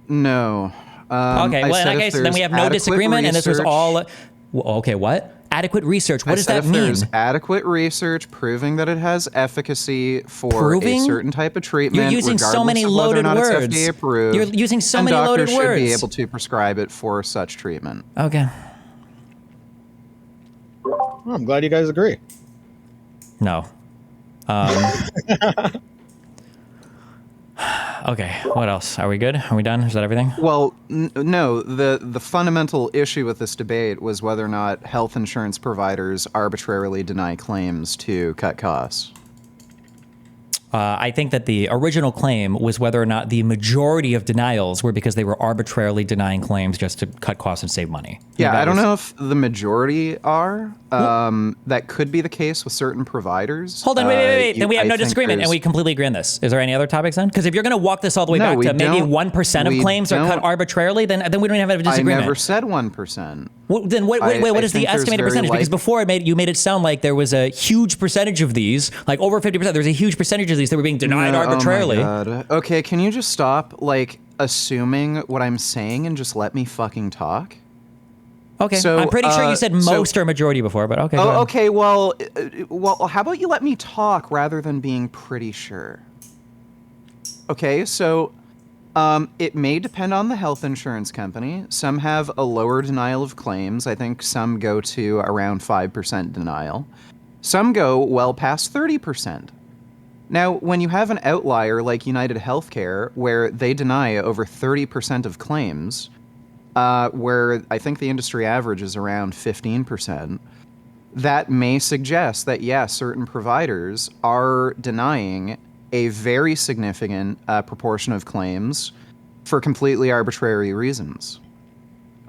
No. Okay, well, in that case, then we have no disagreement, and this was all... Okay, what? Adequate research. What I does said that if mean? there's adequate research proving that it has efficacy for Proving? a certain type of treatment, You're using so regardless many of whether or loaded not words. it's FDA approved, You're using so and many loaded doctors should be words. able to prescribe it for such treatment. Okay. Well, I'm glad you guys agree. No. Okay, what else? Are we good? Are we done? Is that everything? Well, no. The fundamental issue with this debate was whether or not health insurance providers arbitrarily deny claims to cut costs. I think that the original claim was whether or not the majority of denials were because they were arbitrarily denying claims just to cut costs and save money. Yeah, I don't know if the majority are. That could be the case with certain providers. Hold on, wait. Then we have I no think disagreement, and we completely agree on this. Is there any other topics then? Because if you're going to walk this all the way No, back we to maybe don't. 1% of We claims are cut don't. arbitrarily, then we don't have a I disagreement. never said 1%. Then what I is the think there's estimated very percentage? Because like- before you made it sound like there was a huge percentage of these, like over 50%. There's a huge percentage of these that were being denied arbitrarily. Oh my God. Okay, can you just stop assuming what I'm saying and just let me fucking talk? Okay, So, I'm pretty sure you said most or majority before, but okay. go ahead. Okay. Well, how about you let me talk rather than being pretty sure? Okay, so it may depend on the health insurance company. Some have a lower denial of claims. I think some go to around 5% denial. Some go well past 30%. Now, when you have an outlier like United Healthcare, where they deny over 30% of claims, where I think the industry average is around 15%, that may suggest that, yes, certain providers are denying a very significant proportion of claims for completely arbitrary reasons.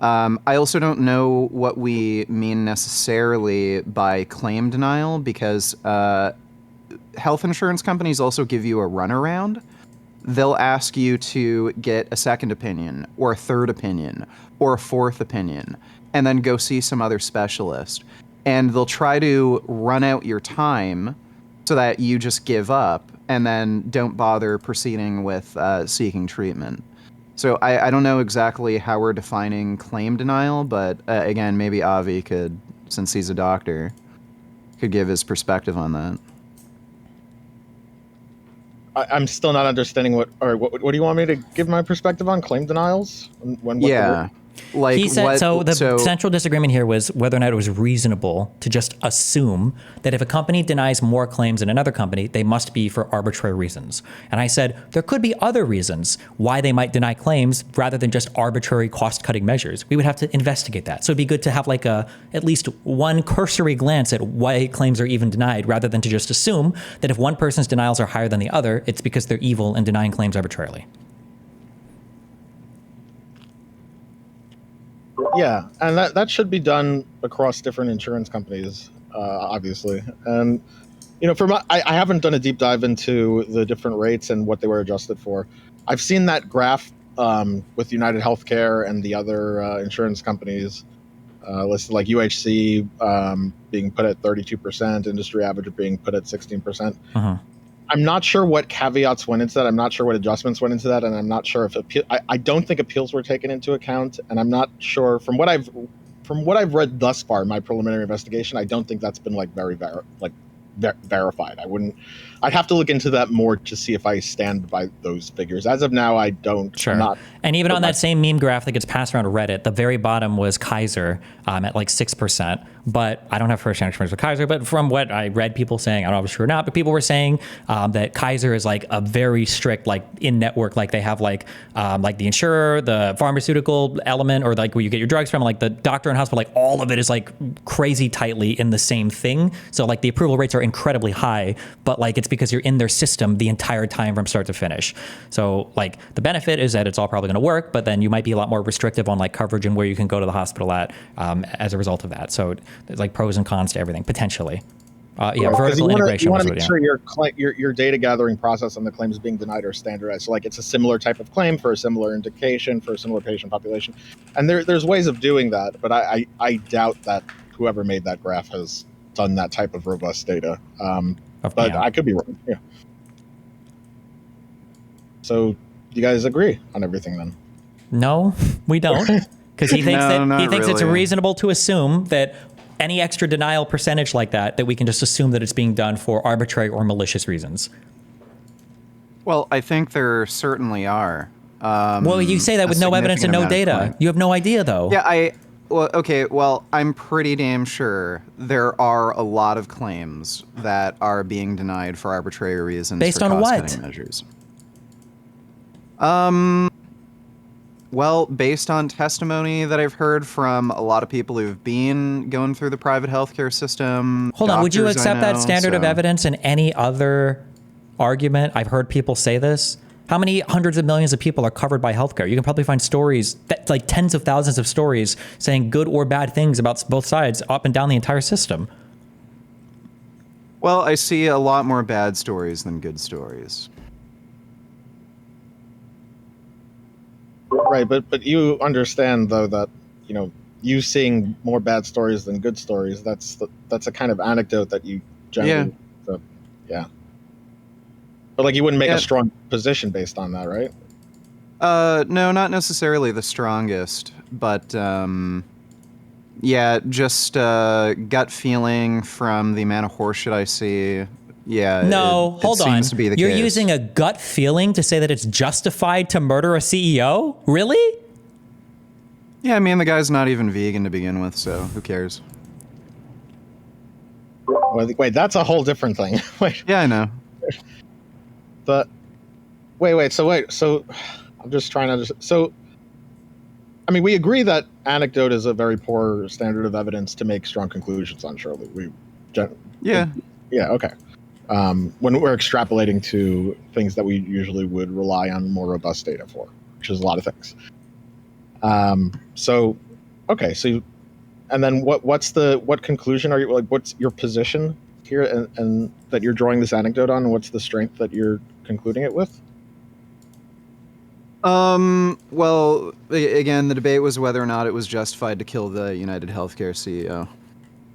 I also don't know what we mean necessarily by claim denial, because health insurance companies also give you a runaround. They'll ask you to get a second opinion, or a third opinion, or a fourth opinion, and then go see some other specialist. And they'll try to run out your time so that you just give up and then don't bother proceeding with seeking treatment. So I don't know exactly how we're defining claim denial, but again, maybe Avi could, since he's a doctor, could give his perspective on that. I'm still not understanding what do you want me to give my perspective on claim denials? Yeah. Like He said, what, so the central disagreement here was whether or not it was reasonable to just assume that if a company denies more claims than another company, they must be for arbitrary reasons. And I said, there could be other reasons why they might deny claims rather than just arbitrary cost-cutting measures. We would have to investigate that. So it'd be good to have like at least one cursory glance at why claims are even denied, rather than to just assume that if one person's denials are higher than the other, it's because they're evil and denying claims arbitrarily. Yeah, and that should be done across different insurance companies, obviously. And I haven't done a deep dive into the different rates and what they were adjusted for. I've seen that graph with United Healthcare and the other insurance companies listed, like UHC being put at 32%, industry average being put at 16%. Uh-huh. I'm not sure what caveats went into that. I'm not sure what adjustments went into that, and I'm not sure if I don't think appeals were taken into account, and I'm not sure from what I've read thus far in my preliminary investigation. I don't think that's been verified. I'd have to look into that more to see if I stand by those figures. As of now, I don't. Sure. I'm not. And even on that same meme graph that gets passed around Reddit, the very bottom was Kaiser at like 6%. But I don't have first-hand experience with Kaiser, but from what I read people saying, I don't know if it's true or not, but people were saying that Kaiser is like a very strict, like in-network, like they have like the insurer, the pharmaceutical element, or like where you get your drugs from, like the doctor and hospital, like all of it is like crazy tightly in the same thing. So like the approval rates are incredibly high, but like it's because you're in their system the entire time from start to finish. So like the benefit is that it's all probably going to work, but then you might be a lot more restrictive on like coverage and where you can go to the hospital at as a result of that. So there's like pros and cons to everything potentially. Vertical integration. You want to make sure your data gathering process on the claims being denied are standardized. So like it's a similar type of claim for a similar indication for a similar patient population, and there's ways of doing that. But I doubt that whoever made that graph has done that type of robust data. But I could be wrong. Yeah. So you guys agree on everything then? No, we don't. Because he thinks it's reasonable to assume that any extra denial percentage like that we can just assume that it's being done for arbitrary or malicious reasons? Well, I think there certainly are. Well, you say that a with no evidence and significant no amount of data. claim. You have no idea, though. Yeah, well, okay, well, I'm pretty damn sure there are a lot of claims that are being denied for arbitrary reasons. Based for on what? cost-cutting measures. Well, based on testimony that I've heard from a lot of people who've been going through the private healthcare system. Hold on, would you doctors I accept that know, standard of so- evidence in any other argument? I've heard people say this. How many hundreds of millions of people are covered by healthcare? You can probably find stories, like tens of thousands of stories, saying good or bad things about both sides up and down the entire system. Well, I see a lot more bad stories than good stories. Right, but you understand though that you seeing more bad stories than good stories. That's a kind of anecdote that you generally. So, yeah. But like you wouldn't make a strong position based on that, right? No, not necessarily the strongest, but yeah, just gut feeling from the amount of horseshit I see. Yeah. No, hold on. Seems to be the You're case. using a gut feeling to say that it's justified to murder a CEO? Really? Yeah, I mean the guy's not even vegan to begin with, so who cares? Wait, that's a whole different thing. Wait, Yeah, I know. but wait. So I'm just trying to understand. So, I mean, we agree that anecdote is a very poor standard of evidence to make strong conclusions on. Surely, Yeah. yeah, okay. When we're extrapolating to things that we usually would rely on more robust data for, which is a lot of things. So, okay, and then what conclusion are you, like, what's your position here and that you're drawing this anecdote on? What's the strength that you're concluding it with? Well, again, the debate was whether or not it was justified to kill the United Healthcare CEO.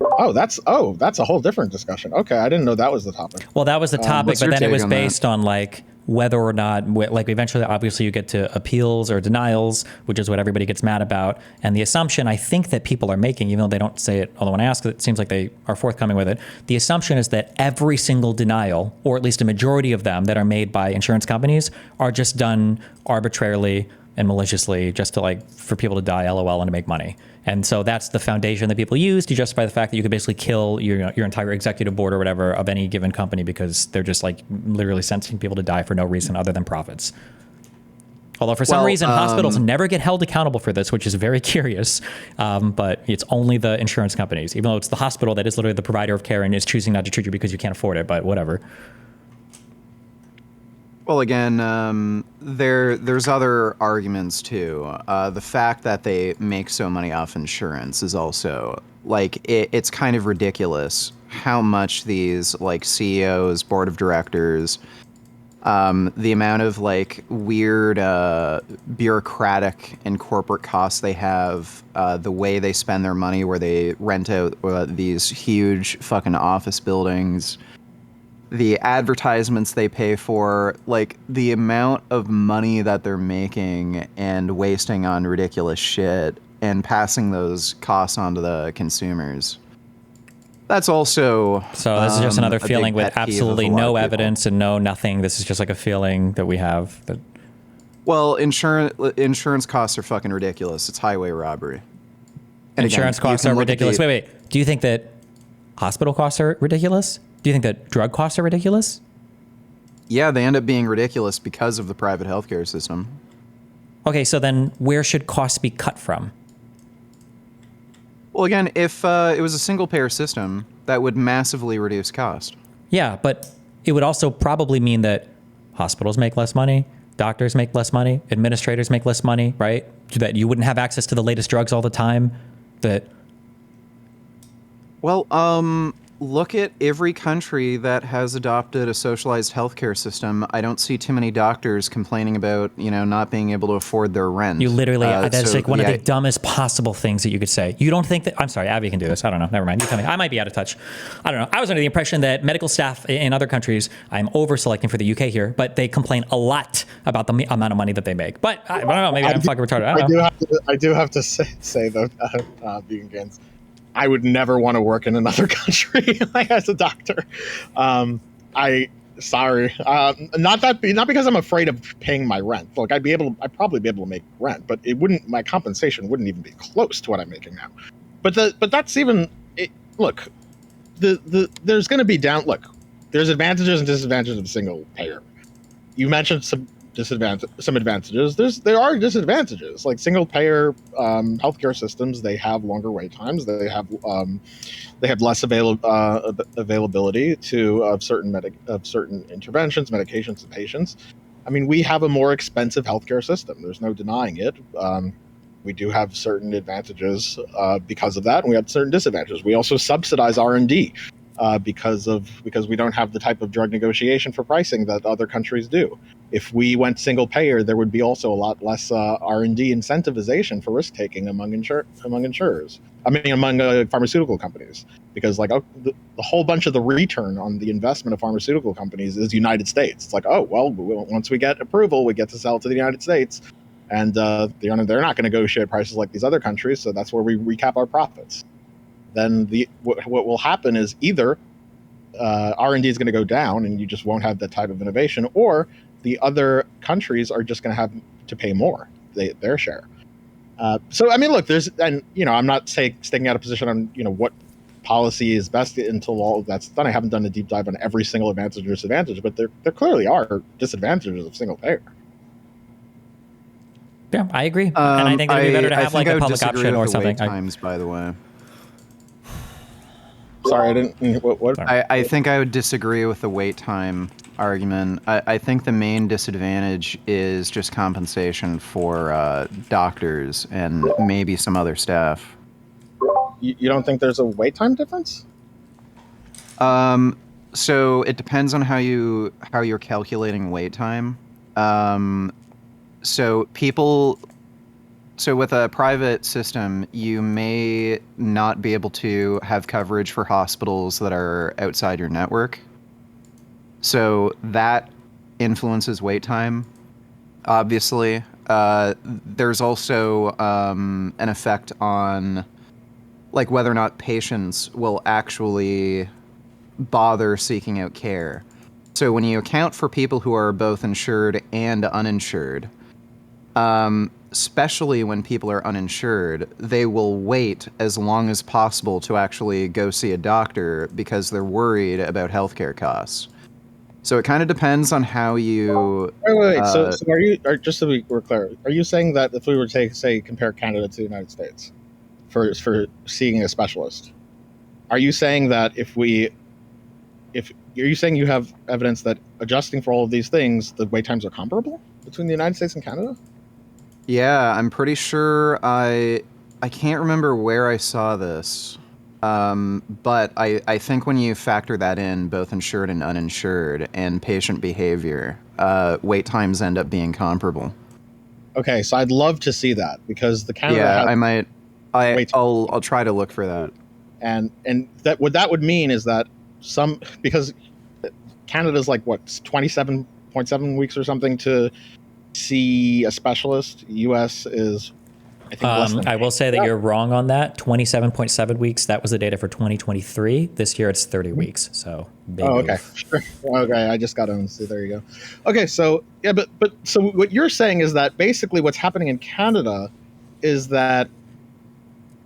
Oh, that's a whole different discussion. Okay, I didn't know that was the topic. Well, that was the topic, what's but your then it take was on that? based on like whether or not, like eventually, obviously, you get to appeals or denials, which is what everybody gets mad about. And the assumption I think that people are making, even though they don't say it, although when I ask, it seems like they are forthcoming with it. The assumption is that every single denial, or at least a majority of them that are made by insurance companies, are just done arbitrarily and maliciously, just to like for people to die, LOL, and to make money. And so that's the foundation that people use to justify the fact that you could basically kill your entire executive board or whatever of any given company because they're just like literally sentencing people to die for no reason other than profits. Although for some reason hospitals never get held accountable for this, which is very curious. But it's only the insurance companies, even though it's the hospital that is literally the provider of care and is choosing not to treat you because you can't afford it. But whatever. Well, again, there's other arguments too. The fact that they make so money off insurance is also like it's kind of ridiculous how much these like CEOs, board of directors, the amount of like weird bureaucratic and corporate costs they have, the way they spend their money, where they rent out these huge fucking office buildings. The advertisements they pay for, like the amount of money that they're making and wasting on ridiculous shit and passing those costs on to the consumers. That's also So this is just another a big feeling with pet peeve of absolutely a lot no of people. evidence and no nothing. This is just like a feeling that we have. That Well, insurance costs are fucking ridiculous. It's highway robbery. And again, insurance you costs can are look at ridiculous. the- Wait. Do you think that hospital costs are ridiculous? Do you think that drug costs are ridiculous? Yeah, they end up being ridiculous because of the private healthcare system. Okay, so then where should costs be cut from? Well, again, if it was a single-payer system, that would massively reduce cost. Yeah, but it would also probably mean that hospitals make less money, doctors make less money, administrators make less money, right? That you wouldn't have access to the latest drugs all the time. That Well, look at every country that has adopted a socialized healthcare system. I don't see too many doctors complaining about, not being able to afford their rent. you literally, that's so, like one of yeah, the dumbest possible things that you could say. You don't think that, I'm sorry, Abby can do this. I don't know. Never mind. You tell me. I might be out of touch. I don't know. I was under the impression that medical staff in other countries, I'm over selecting for the UK here, but they complain a lot about the amount of money that they make. But I don't know. Maybe I'm fucking retarded. I don't know. I do have to say though, VeganGains, I would never want to work in another country like as a doctor. I sorry, not because I'm afraid of paying my rent. Look, I'd probably be able to make rent, but it wouldn't. My compensation wouldn't even be close to what I'm making now. But that's even look. There's going to be look. There's advantages and disadvantages of single payer. You mentioned some advantages. There are disadvantages, like single payer healthcare systems. They have longer wait times. They have less availability of certain interventions, medications, and patients. I mean, we have a more expensive healthcare system. There's no denying it. We do have certain advantages because of that, and we have certain disadvantages. We also subsidize R&D because we don't have the type of drug negotiation for pricing that other countries do. If we went single payer, there would be also a lot less R&D incentivization for risk taking among insurers. I mean, among pharmaceutical companies, because the whole bunch of the return on the investment of pharmaceutical companies is United States. It's like, oh well, once we get approval, we get to sell to the United States, and they're not going to negotiate prices like these other countries. So that's where we recap our profits. Then what will happen is either R&D is going to go down, and you just won't have that type of innovation, or the other countries are just going to have to pay more, their share. So I mean, look, I'm not sticking out a position on what policy is best until all of that's done. I haven't done a deep dive on every single advantage or disadvantage, but there clearly are disadvantages of single payer. Yeah, I agree, and I think it'd be better to have like a public option or something. Wait times, by the way. Sorry, I didn't. What? I think I would disagree with the wait time argument. I think the main disadvantage is just compensation for doctors and maybe some other staff. You don't think there's a wait time difference? So it depends on how you're calculating wait time. So with a private system, you may not be able to have coverage for hospitals that are outside your network. So that influences wait time, obviously. There's also an effect on like whether or not patients will actually bother seeking out care. So when you account for people who are both insured and uninsured, especially when people are uninsured, they will wait as long as possible to actually go see a doctor because they're worried about healthcare costs. So it kind of depends on how you... Wait. So just so we're clear, are you saying that if we were to, say, compare Canada to the United States for seeing a specialist, are you saying that are you saying you have evidence that adjusting for all of these things, the wait times are comparable between the United States and Canada? Yeah, I'm pretty sure I can't remember where I saw this, but I think when you factor that in, both insured and uninsured, and patient behavior, wait times end up being comparable. Okay, so I'd love to see that because the Canada. Yeah, I might. I'll try to look for that. And that what that would mean is that because Canada's like what 27.7 weeks or something to see a specialist. US is, I think, less than I will say that you're wrong on that. 27.7 weeks. That was the data for 2023. This year it's 30 weeks. So big okay, sure. Okay. I just got to see. There you go. Okay, so yeah, but so what you're saying is that basically what's happening in Canada is that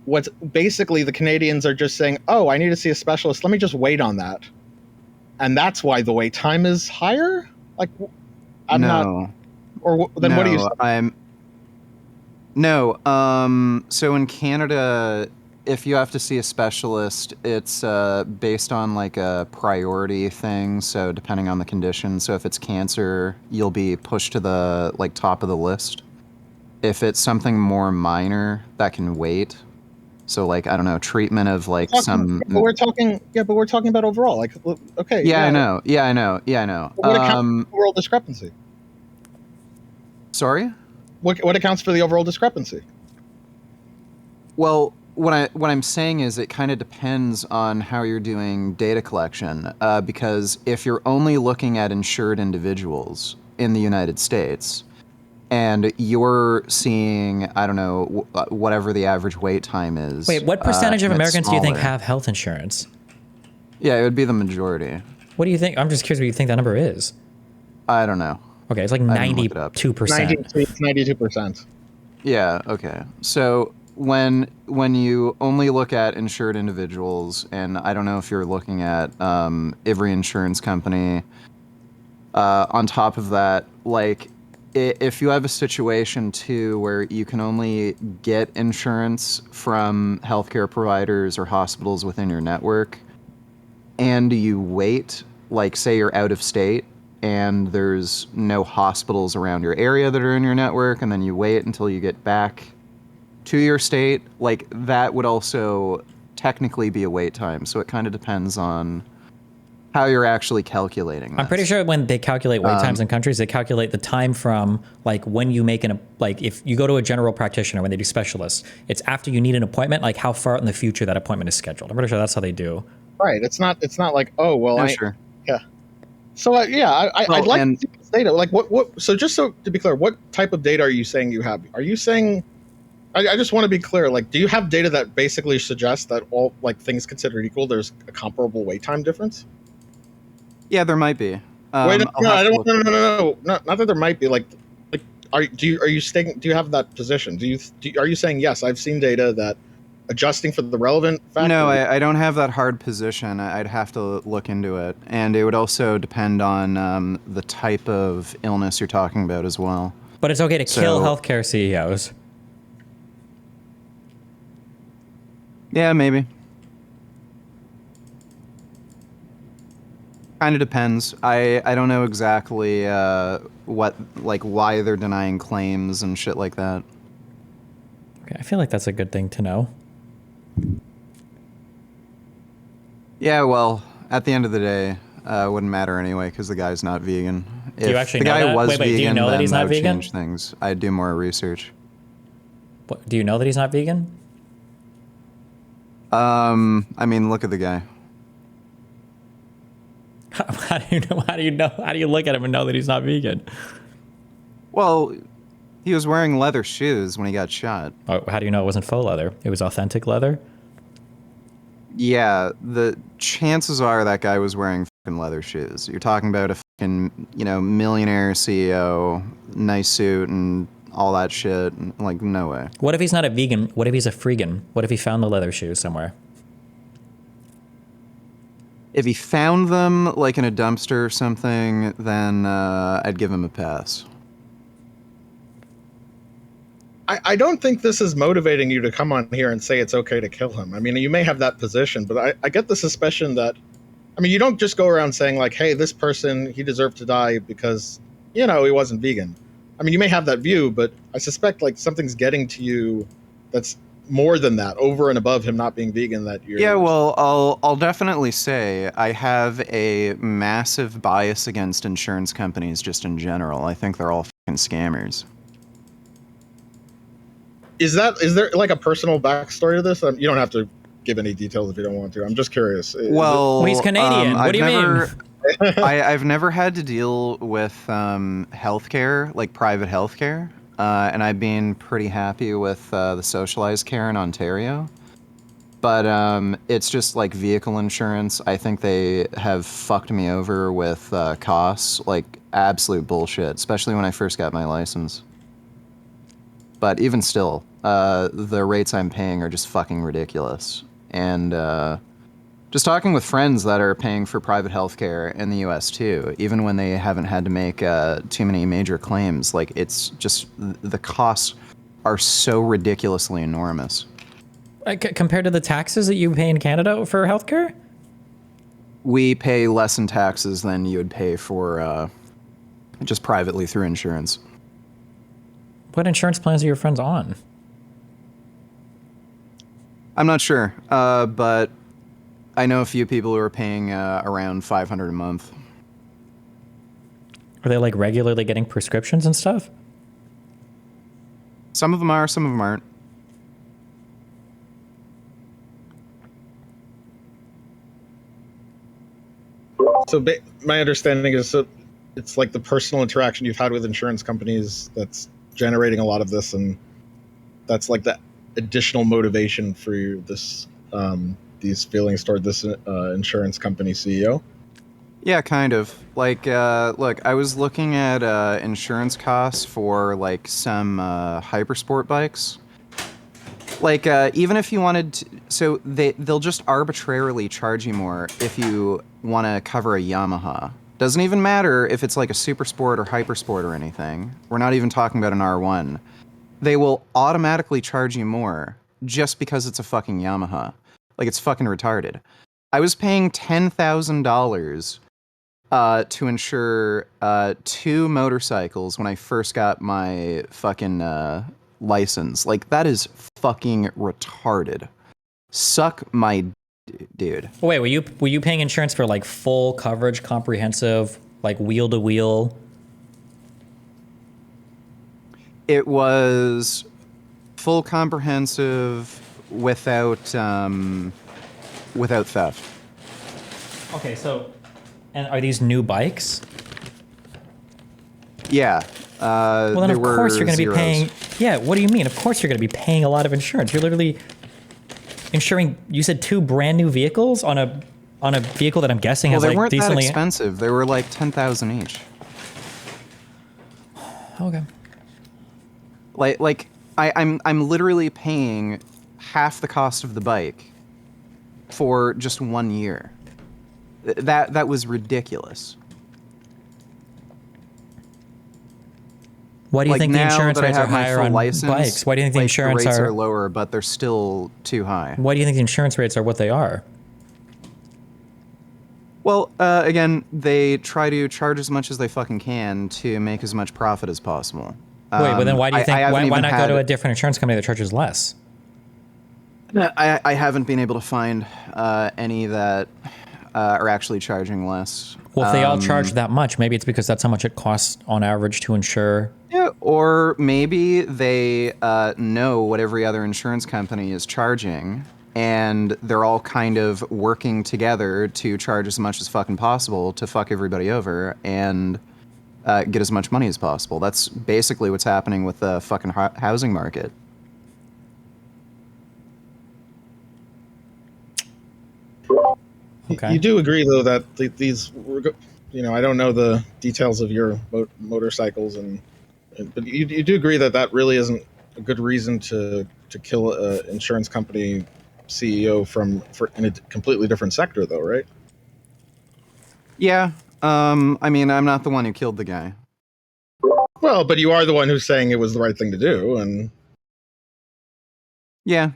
what's basically the Canadians are just saying, oh, I need to see a specialist. Let me just wait on that, and that's why the wait time is higher. Like, I'm not. Or then no, what are you saying? So in Canada, if you have to see a specialist, it's based on like a priority thing. So depending on the condition. So if it's cancer, you'll be pushed to the like top of the list. If it's something more minor, that can wait. So like, I don't know, treatment of like But we're talking about overall. Like, okay. Yeah, I know. What accounts for the overall discrepancy? Sorry? What accounts for the overall discrepancy? Well, what I'm saying is it kind of depends on how you're doing data collection. Because if you're only looking at insured individuals in the United States, and you're seeing, I don't know, whatever the average wait time is. Wait, what percentage of and it's Americans do you think smaller. have health insurance? Yeah, it would be the majority. What do you think? I'm just curious what you think that number is. I don't know. Okay, it's like I didn't look it up. 92%. 92%. Yeah, okay. So when you only look at insured individuals, and I don't know if you're looking at every insurance company, on top of that, like if you have a situation too where you can only get insurance from healthcare providers or hospitals within your network, and you wait, like say you're out of state and there's no hospitals around your area that are in your network, and then you wait until you get back to your state, like that would also technically be a wait time. So it kind of depends on how you're actually calculating I'm pretty this. sure when they calculate wait times in countries, they calculate the time from like when you make like if you go to a general practitioner, when they do specialists, it's after you need an appointment, like how far in the future that appointment is scheduled. I'm pretty sure that's how they do. Right. It's not like, oh, well, Yeah, sure. yeah. So I'd Well, like and to see this data. Like so just so to be clear, what type of data are you saying you have? Are you saying, I just want to be clear, like, do you have data that basically suggests that all like things considered equal, there's a comparable wait time difference? yeah, there might be. Wait, I'll no, have I to don't, look. no, not that there might be. Like, are you saying, do you have that position? Are you saying yes? I've seen data that adjusting for the relevant factor. No, I don't have that hard position. I'd have to look into it, and it would also depend on the type of illness you're talking about as well. But it's okay to kill So- healthcare CEOs. Yeah, maybe. Kind of depends. I don't know exactly what, like, why they're denying claims and shit like that. Okay, I feel like that's a good thing to know. Yeah, well, at the end of the day, it wouldn't matter anyway because the guy's not vegan. Do you If actually the know guy that? was Wait, do you vegan, know that then he's not would vegan? change things. I'd do more research. What, do you know that he's not vegan? I mean, look at the guy. How do you know? How do you know? How do you look at him and know that he's not vegan? Well, he was wearing leather shoes when he got shot. Oh, how do you know it wasn't faux leather? It was authentic leather? Yeah, the chances are that guy was wearing fucking leather shoes. You're talking about a fucking, millionaire CEO, nice suit and all that shit. Like, no way. What if he's not a vegan? What if he's a freegan? What if he found the leather shoes somewhere? If he found them, like, in a dumpster or something, then I'd give him a pass. I don't think this is motivating you to come on here and say it's okay to kill him. I mean, you may have that position, but I get the suspicion that, I mean, you don't just go around saying like, hey, this person, he deserved to die because, he wasn't vegan. I mean, you may have that view, but I suspect like something's getting to you that's more than that, over and above him not being vegan, that you're... Yeah, well, I'll definitely say I have a massive bias against insurance companies just in general. I think they're all fucking scammers. Is there like a personal backstory to this? You don't have to give any details if you don't want to. I'm just curious. Well, He's Canadian. What do you mean? I've never had to deal with healthcare, like private healthcare, and I've been pretty happy with the socialized care in Ontario. But it's just like vehicle insurance. I think they have fucked me over with costs, like absolute bullshit, especially when I first got my license. But even still, the rates I'm paying are just fucking ridiculous. And just talking with friends that are paying for private healthcare in the U.S. too, even when they haven't had to make too many major claims, like it's just the costs are so ridiculously enormous. Compared to the taxes that you pay in Canada for healthcare? We pay less in taxes than you would pay for just privately through insurance. What insurance plans are your friends on? I'm not sure, but I know a few people who are paying around $500 a month. Are they like regularly getting prescriptions and stuff? Some of them are, some of them aren't. So my understanding is, so it's like the personal interaction you've had with insurance companies that's generating a lot of this, and that's like the additional motivation for this these feelings toward this insurance company CEO. Yeah, kind of. Like, look, I was looking at insurance costs for like some hypersport bikes. Like, even if you wanted to, so they'll just arbitrarily charge you more if you want to cover a Yamaha. Doesn't even matter if it's like a super sport or hypersport or anything. We're not even talking about an R1. They will automatically charge you more just because it's a fucking Yamaha. Like, it's fucking retarded. I was paying $10,000 to insure 2 motorcycles when I first got my fucking license. Like, that is fucking retarded. Suck my dude. Wait, were you paying insurance for like full coverage, comprehensive, like wheel to wheel? It was full comprehensive without without theft. Okay, so, and are these new bikes? Yeah. Well, then there of course were you're going to be zeros. paying. Yeah, what do you mean? Of course you're going to be paying a lot of insurance. You're literally insuring. You said 2 brand new vehicles on a vehicle that I'm guessing Well, has they like weren't that decently. expensive. They were like 10,000 each. Okay. Like I'm literally paying half the cost of the bike for just 1 year. That was ridiculous. Why do you Like, think the now insurance that I rates are have my higher full on license, bikes? Why do you think the like, insurance rates are? are lower, but they're still too high? Why do you think the insurance rates are what they are? Well, again, they try to charge as much as they fucking can to make as much profit as possible. Wait, but then why do you think? I haven't Why even not go to had- a different insurance company that charges less? I haven't been able to find any that are actually charging less. Well, if they all charge that much, maybe it's because that's how much it costs on average to insure. Yeah, or maybe they know what every other insurance company is charging, and they're all kind of working together to charge as much as fucking possible to fuck everybody over and get as much money as possible. That's basically what's happening with the fucking housing market. Okay. You do agree, though, that these, I don't know the details of your motorcycles, but you do agree that that really isn't a good reason to kill an insurance company CEO for in a completely different sector, though, right? Yeah, I mean, I'm not the one who killed the guy. Well, but you are the one who's saying it was the right thing to do, and Yeah,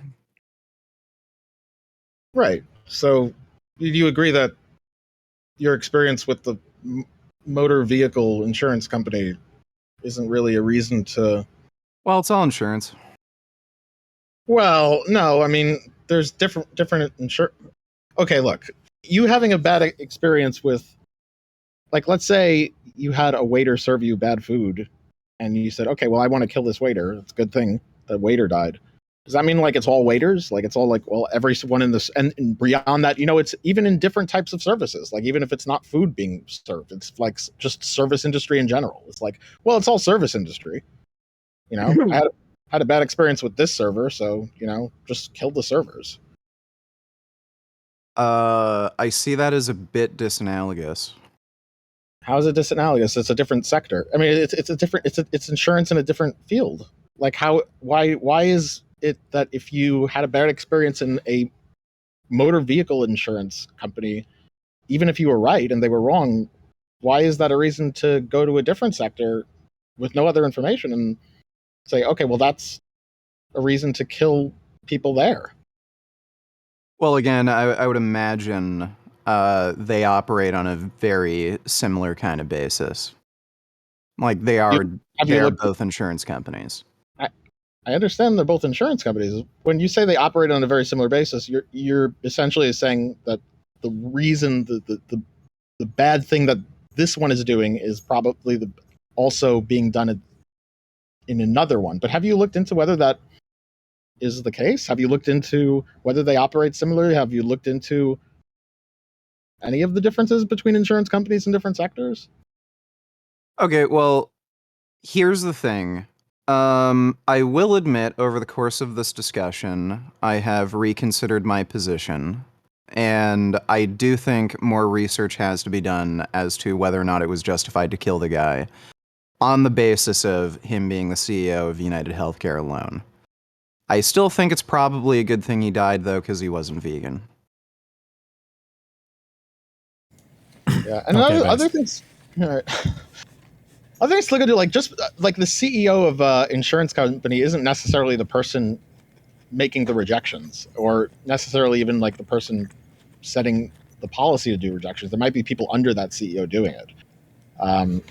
right. So, do you agree that your experience with the motor vehicle insurance company isn't really a reason to? well, it's all insurance. Well, no. I mean, there's different insur. Okay, look, you having a bad experience with, like, let's say you had a waiter serve you bad food, and you said, okay, well, I want to kill this waiter. It's a good thing the waiter died. Does that mean like it's all waiters? Like it's all like, well, everyone in this, and beyond that, it's even in different types of services. Like even if it's not food being served, it's like just service industry in general. It's like, well, it's all service industry. I had a bad experience with this server, so just kill the servers. I see that as a bit disanalogous. How is it disanalogous? It's a different sector. I mean, it's a different. It's insurance in a different field. Like why is it that if you had a bad experience in a motor vehicle insurance company, even if you were right and they were wrong, why is that a reason to go to a different sector with no other information and say, okay, well, that's a reason to kill people there? Well, again, I would imagine they operate on a very similar kind of basis. Like they are both insurance companies. I understand they're both insurance companies. When you say they operate on a very similar basis, you're essentially saying that the reason the bad thing that this one is doing is probably also being done in another one. But have you looked into whether that is the case? Have you looked into whether they operate similarly? Have you looked into any of the differences between insurance companies in different sectors? Okay, well, here's the thing. I will admit, over the course of this discussion, I have reconsidered my position, and I do think more research has to be done as to whether or not it was justified to kill the guy on the basis of him being the CEO of United Healthcare alone. I still think it's probably a good thing he died, though, because he wasn't vegan. Yeah, and Okay, other Vince. things. All right. Other things to look into, like just like the CEO of an insurance company isn't necessarily the person making the rejections, or necessarily even like the person setting the policy to do rejections. There might be people under that CEO doing it. Um,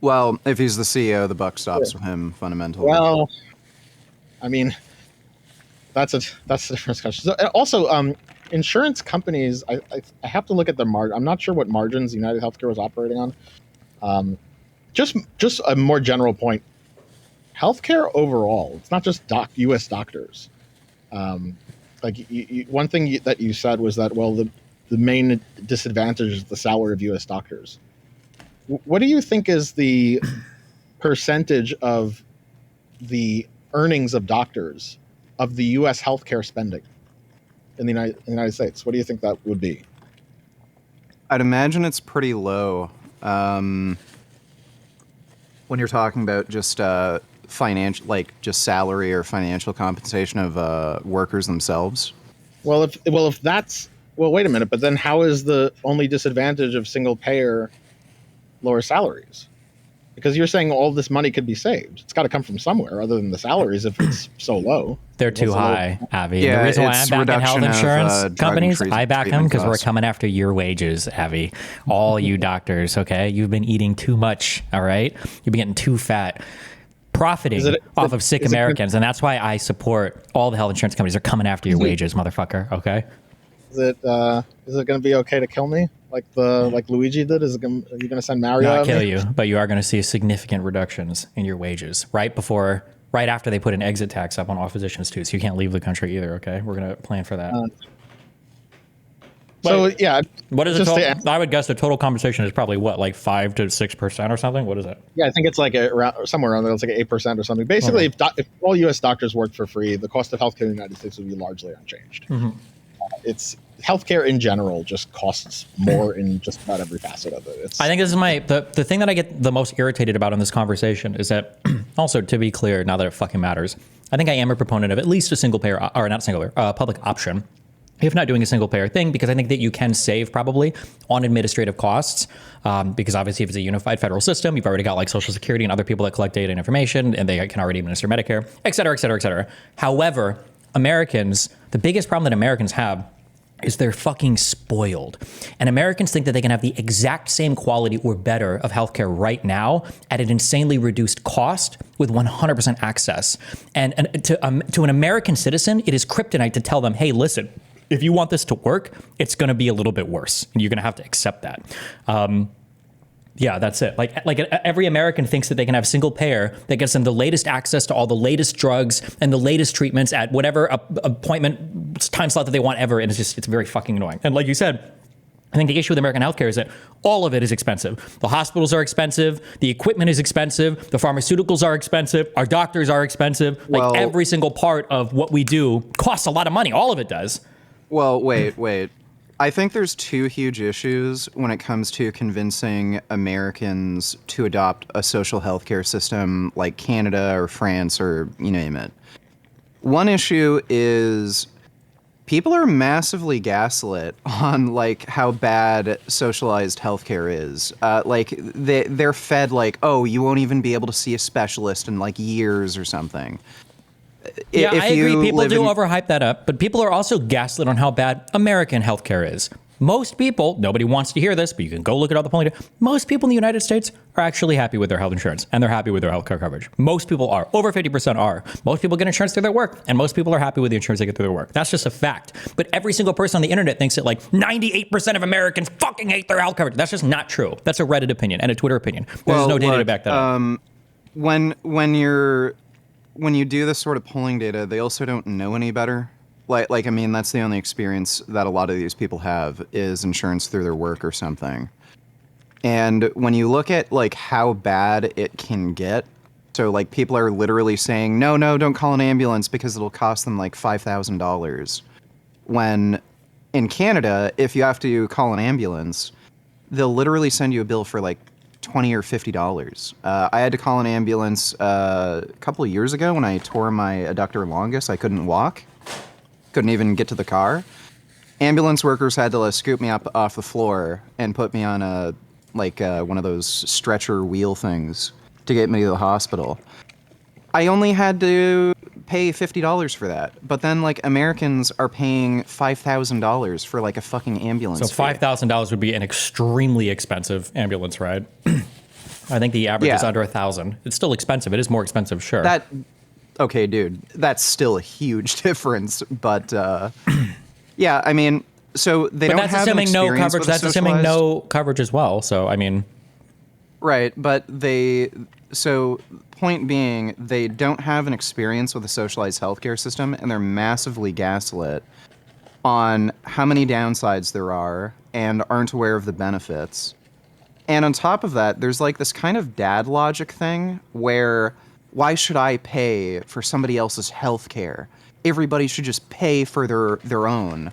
Well, if he's the CEO, the buck stops with him fundamentally. well, I mean, that's a different discussion. So, and also, insurance companies, I have to look at the margin. I'm not sure what margins United Healthcare was operating on. Um, just a more general point. Healthcare overall, it's not just U.S. doctors. Like one thing that you said was that, well, the main disadvantage is the salary of U.S. doctors. What do you think is the percentage of the earnings of doctors of the U.S. healthcare spending in the United States? What do you think that would be? I'd imagine it's pretty low. When you're talking about just financial, like just salary or financial compensation of workers themselves. If that's wait a minute, but then how is the only disadvantage of single payer lower salaries? Because you're saying all this money could be saved. It's got to come from somewhere other than the salaries if it's so low. They're too high, Avi. Yeah, The reason why it's I'm backing health reduction of, insurance drug and companies, I back them treatment because we're costs. coming after your wages, Avi. All you doctors, okay? You've been eating too much, all right? You've been getting too fat. Profiting off of sick Americans, and that's why I support all the health insurance companies. They're coming after your wages, motherfucker, okay? Is it going to be okay to kill me like Luigi did? Are you going to send Mario? Not at kill me? you, but you are going to see significant reductions in your wages right after they put an exit tax up on all physicians too. So you can't leave the country either. Okay, we're going to plan for that. So yeah, What is the just to total? I would guess the total compensation is probably what, like 5 to 6% or something. What is it? yeah, I think it's like somewhere around there. It's like 8% or something. Basically, if all U.S. doctors worked for free, the cost of healthcare in the United States would be largely unchanged. It's healthcare in general just costs more in just about every facet of it. I think this is the thing that I get the most irritated about in this conversation is that, also to be clear, now that it fucking matters, I think I am a proponent of at least a single payer, or not single payer, public option, if not doing a single payer thing, because I think that you can save probably on administrative costs, because obviously if it's a unified federal system, you've already got like Social Security and other people that collect data and information, and they can already administer Medicare, et cetera, et cetera, et cetera. However, Americans, the biggest problem that Americans have is they're fucking spoiled. And Americans think that they can have the exact same quality or better of healthcare right now at an insanely reduced cost with 100% access. And to an American citizen, it is kryptonite to tell them, hey, listen, if you want this to work, it's going to be a little bit worse. And you're going to have to accept that. Yeah, that's it. Like every American thinks that they can have single payer that gets them the latest access to all the latest drugs and the latest treatments at whatever appointment time slot that they want ever. And it's very fucking annoying. And like you said, I think the issue with American healthcare is that all of it is expensive. The hospitals are expensive. The equipment is expensive. The pharmaceuticals are expensive. Our doctors are expensive. Well, like every single part of what we do costs a lot of money. All of it does. Well, wait. I think there's two huge issues when it comes to convincing Americans to adopt a social healthcare system like Canada or France or you name it. One issue is people are massively gaslit on like how bad socialized healthcare is. Like they're fed like, oh, you won't even be able to see a specialist in like years or something. Yeah, If I agree. you People live do in- overhype that up, but people are also gaslit on how bad American healthcare is. Most people, nobody wants to hear this, but you can go look at all the polling data. Most people in the United States are actually happy with their health insurance, and they're happy with their healthcare coverage. Most people are. Over 50% are. Most people get insurance through their work, and most people are happy with the insurance they get through their work. That's just a fact. But every single person on the internet thinks that like 98% of Americans fucking hate their health coverage. That's just not true. That's a Reddit opinion and a Twitter opinion. There's no data to back that up. When you do this sort of polling data, they also don't know any better. Like I mean, that's the only experience that a lot of these people have is insurance through their work or something. And when you look at like how bad it can get So like people are literally saying, no, no, don't call an ambulance because it'll cost them like $5,000. When in Canada, if you have to call an ambulance, they'll literally send you a bill for like $20 or $50. I had to call an ambulance a couple of years ago when I tore my adductor longus. I couldn't walk, couldn't even get to the car. Ambulance workers had to scoop me up off the floor and put me on a one of those stretcher wheel things to get me to the hospital. I only had to pay $50 for that, but then like Americans are paying $5,000 for like a fucking ambulance. So $5,000 would be an extremely expensive ambulance ride. I think the average is under $1,000. It's still expensive. It is more expensive, sure. Okay, dude, that's still a huge difference, but yeah, I mean, so they don't have an experience with a That's assuming no coverage as well. So I mean, right, but point being, they don't have an experience with a socialized healthcare system, and they're massively gaslit on how many downsides there are and aren't aware of the benefits. And on top of that, there's like this kind of dad logic thing where why should I pay for somebody else's healthcare? Everybody should just pay for their own,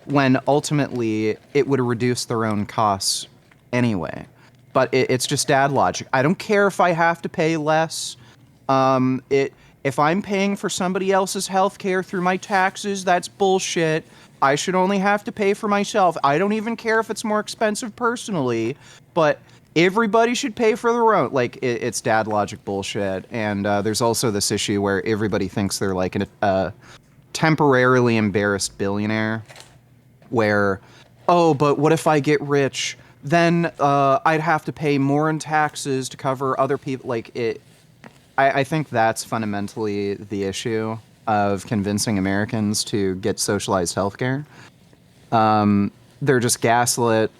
when ultimately it would reduce their own costs anyway. But it's just dad logic. I don't care if I have to pay less. If I'm paying for somebody else's healthcare through my taxes, that's bullshit. I should only have to pay for myself. I don't even care if it's more expensive personally, but everybody should pay for their own. Like, it's dad logic bullshit. And there's also this issue where everybody thinks they're like a temporarily embarrassed billionaire, where, oh, but what if I get rich? Then I'd have to pay more in taxes to cover other people. Like, I think that's fundamentally the issue of convincing Americans to get socialized healthcare. They're just gaslit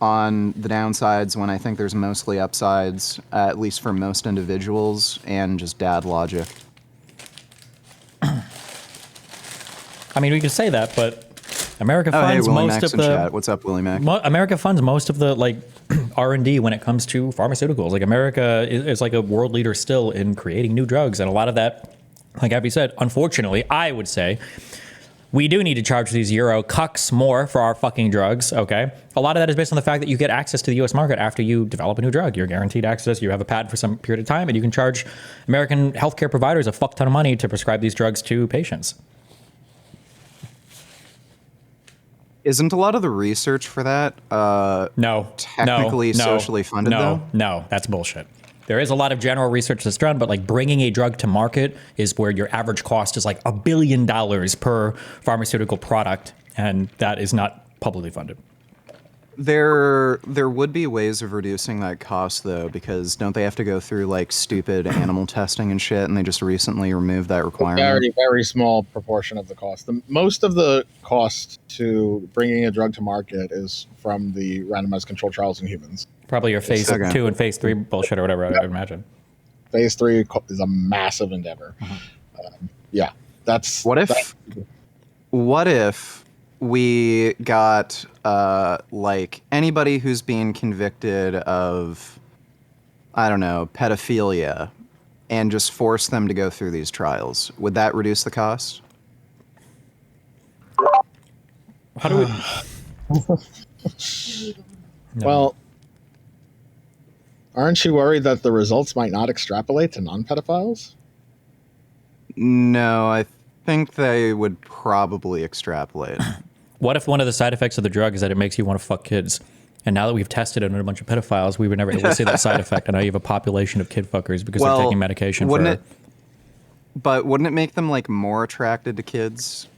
on the downsides when I think there's mostly upsides, at least for most individuals, and just dad logic. I mean, we can say that, but America funds most of the chat. What's up, Willie Mac? America funds most of the like R&D when it comes to pharmaceuticals. Like America is like a world leader still in creating new drugs, and a lot of that, like Abby said, unfortunately, I would say we do need to charge these Euro cucks more for our fucking drugs. Okay, a lot of that is based on the fact that you get access to the U.S. market after you develop a new drug. You're guaranteed access. You have a patent for some period of time, and you can charge American healthcare providers a fuck ton of money to prescribe these drugs to patients. Isn't a lot of the research for that technically socially funded, though? No, that's bullshit. There is a lot of general research that's done, but like bringing a drug to market is where your average cost is like $1 billion per pharmaceutical product, and that is not publicly funded. There would be ways of reducing that cost, though, because don't they have to go through like stupid animal testing and shit, and they just recently removed that requirement? Very, very small proportion of the cost. Most of the cost to bringing a drug to market is from the randomized controlled trials in humans. Probably your phase 2 and phase 3 bullshit or whatever, I would imagine. Phase 3 is a massive endeavor. Yeah, that's... What if we got like anybody who's being convicted of, I don't know, pedophilia, and just force them to go through these trials? Would that reduce the cost? How do we... No. Well, aren't you worried that the results might not extrapolate to non-pedophiles? No, I think they would probably extrapolate. What if one of the side effects of the drug is that it makes you want to fuck kids? And now that we've tested it on a bunch of pedophiles, we were never able to see that side effect. And now you have a population of kid fuckers because they're taking medication But wouldn't it make them like more attracted to kids?